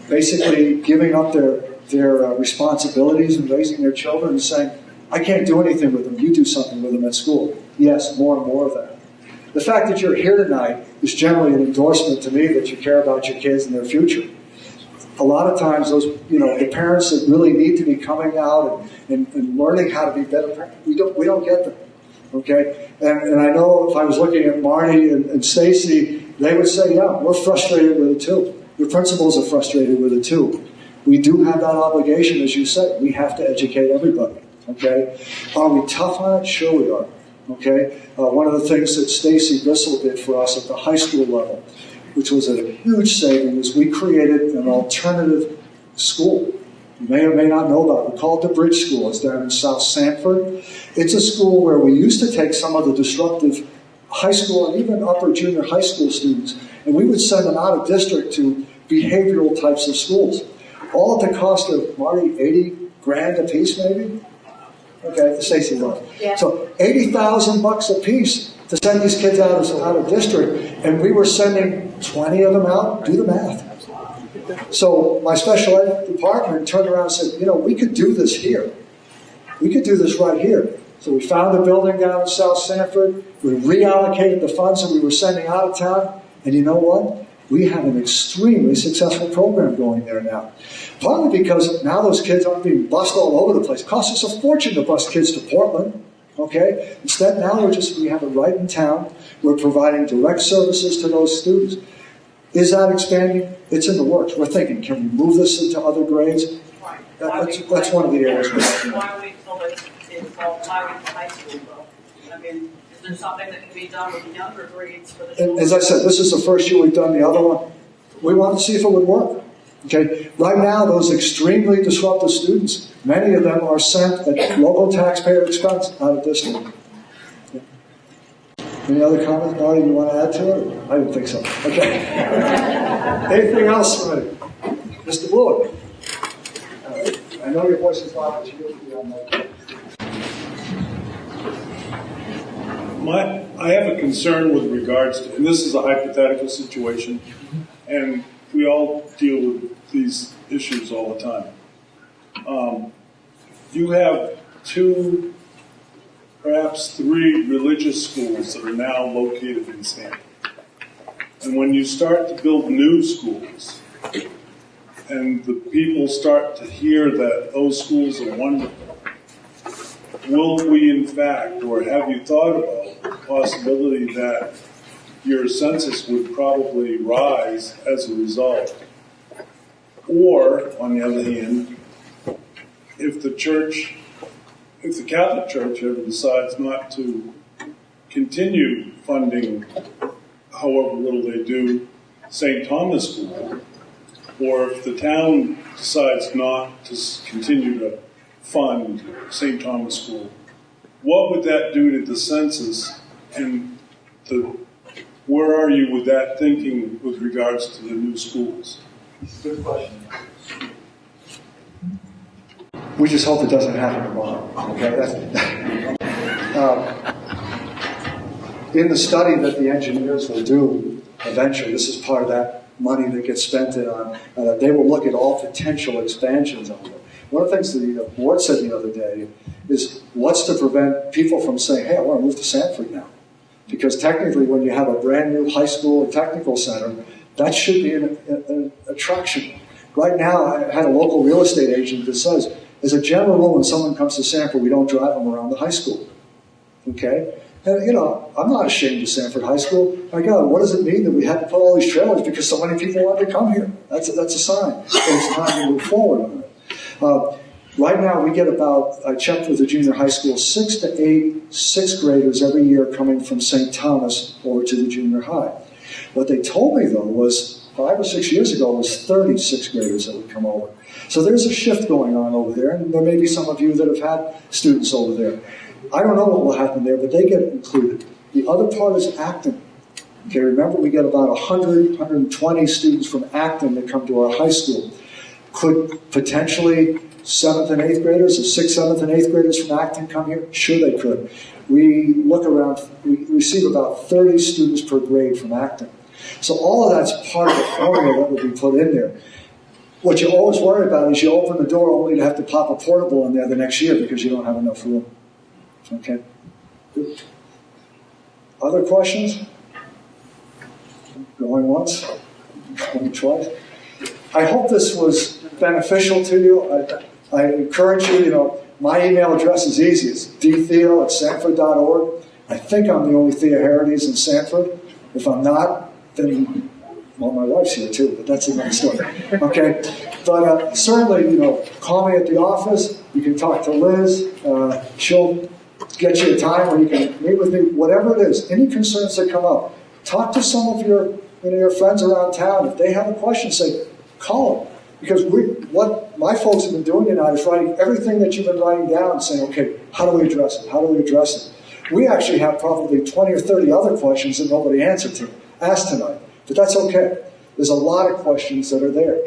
basically giving up their responsibilities and raising their children and saying, I can't do anything with them, you do something with them at school? Yes, more and more of that. The fact that you're here tonight is generally an endorsement to me that you care about your kids and their future. A lot of times those, the parents that really need to be coming out and learning how to be better parents, we don't get them. Okay? And I know if I was looking at Marty and Stacy, they would say, yeah, we're frustrated with it too. Your principals are frustrated with it too. We do have that obligation, as you said. We have to educate everybody. Okay? Are we tough on it? Sure we are. Okay? One of the things that Stacy Bissell did for us at the high school level, which was a huge saving, was we created an alternative school. You may or may not know about it. We call it the Bridge School. It's down in South Sanford. It's a school where we used to take some of the disruptive high school and even upper junior high school students, and we would send them out of district to behavioral types of schools. All at the cost of, Marty, $80,000 a piece maybe? Okay, Stacy loves. Yeah. So $80,000 a piece to send these kids out of district, and we were sending 20 of them out. Do the math. So my special ed department turned around and said, we could do this here. We could do this right here. So we found a building down in South Sanford. We reallocated the funds that we were sending out of town. And you know what? We have an extremely successful program going there now. Partly because now those kids aren't being bused all over the place. It costs us a fortune to bus kids to Portland. Okay? Instead, now we have it right in town. We're providing direct services to those students. Is that expanding? It's in the works. We're thinking, can we move this into other grades? That's one of the areas we're looking at. Why wait till it's all high school, though? I mean, is there something that can be done with the younger grades for the children? As I said, this is the first year we've done the other one. We wanted to see if it would work. Okay, right now, those extremely disruptive students, many of them are sent at local taxpayer expense out of district. Yeah. Any other comments, Marty, you want to add to it? I didn't think so. Okay. Anything else from me? Mr. Wood? I know your voice is loud, but you will be on that. I have a concern with regards to, and this is a hypothetical situation, and we all deal with these issues all the time. You have 2, perhaps 3 religious schools that are now located in Sanford. And when you start to build new schools, and the people start to hear that those schools are wonderful, will we in fact, or have you thought about the possibility that your census would probably rise as a result? Or, on the other hand, if the Catholic Church ever decides not to continue funding, however little they do, St. Thomas School, or if the town decides not to continue to fund St. Thomas School, what would that do to the census, and where are you with that thinking with regards to the new schools? Good question. We just hope it doesn't happen tomorrow. Okay? In the study that the engineers will do eventually, this is part of that money that gets spent on, they will look at all potential expansions of it. One of the things the board said the other day is, what's to prevent people from saying, hey, I want to move to Sanford now? Because technically, when you have a brand new high school and technical center, that should be an attraction. Right now, I had a local real estate agent that says, as a general rule, when someone comes to Sanford, we don't drive them around the high school. Okay? And, I'm not ashamed of Sanford High School. My God, what does it mean that we had to put all these trailers because so many people wanted to come here? That's a sign that it's time to move forward on it. Right now, we get I checked with the junior high school, 6 to 8 sixth graders every year coming from St. Thomas over to the junior high. What they told me, though, was 5 or 6 years ago, was 30 sixth graders that would come over. So there's a shift going on over there, and there may be some of you that have had students over there. I don't know what will happen there, but they get included. The other part is Acton. Okay, remember, we get about 100, 120 students from Acton that come to our high school. Could potentially 7th and 8th graders, or 6th, 7th, and 8th graders from Acton come here? Sure they could. We receive about 30 students per grade from Acton. So all of that's part of the formula that will be put in there. What you always worry about is you open the door only to have to pop a portable in there the next year because you don't have enough room. Okay. Other questions? Going once? Going twice? I hope this was beneficial to you. I encourage you, my email address is easy. It's dtheo@sanford.org. I think I'm the only Theoharides in Sanford. If I'm not, then, well, my wife's here too, but that's another story. Okay? But certainly, call me at the office. You can talk to Liz. She'll get you a time where you can meet with me, whatever it is. Any concerns that come up, talk to some of your friends around town. If they have a question, say, call them. Because what my folks have been doing tonight is writing everything that you've been writing down and saying, okay, how do we address it? How do we address it? We actually have probably 20 or 30 other questions that nobody asked tonight. But that's okay. There's a lot of questions that are there.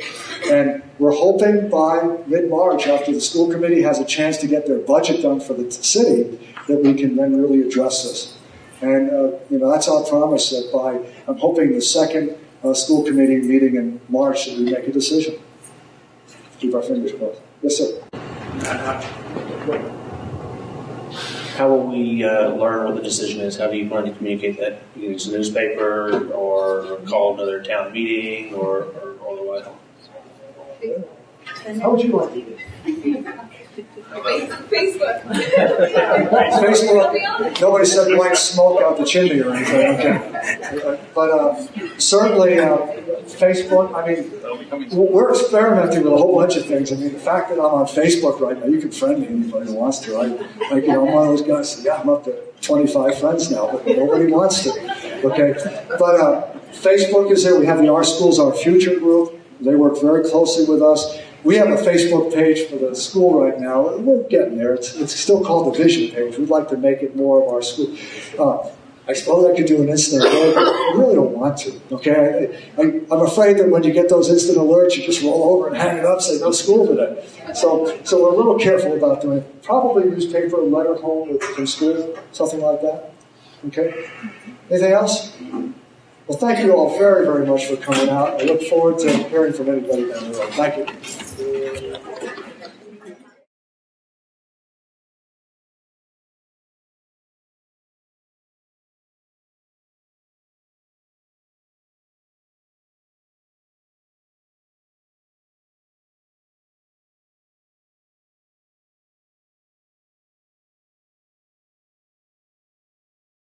And we're hoping by mid-March, after the school committee has a chance to get their budget done for the city, that we can then really address this. And that's our promise that I'm hoping the second school committee meeting in March that we make a decision. Keep our fingers crossed. Yes, sir. How will we learn what the decision is? How do you plan to communicate that? You can use a newspaper or call another town meeting or otherwise? How would you like to do it? Facebook. Facebook. Nobody said white smoke out the chimney or anything. Okay. But certainly Facebook. I mean, we're experimenting with a whole bunch of things. I mean, the fact that I'm on Facebook right now, you can friend me anybody who wants to. I'm one of those guys. Yeah, I'm up to 25 friends now, but nobody wants to. Okay. But Facebook is there. We have the Our Schools, Our Future group. They work very closely with us. We have a Facebook page for the school right now. We're getting there. It's still called the Vision page. We'd like to make it more of our school. I suppose I could do an instant alert, but I really don't want to. Okay, I'm afraid that when you get those instant alerts, you just roll over and hang it up, say no school today. So we're a little careful about doing it. Probably newspaper, letter home from school, something like that. Okay. Anything else? Well, thank you all very, very much for coming out. I look forward to hearing from anybody down the road. Thank you.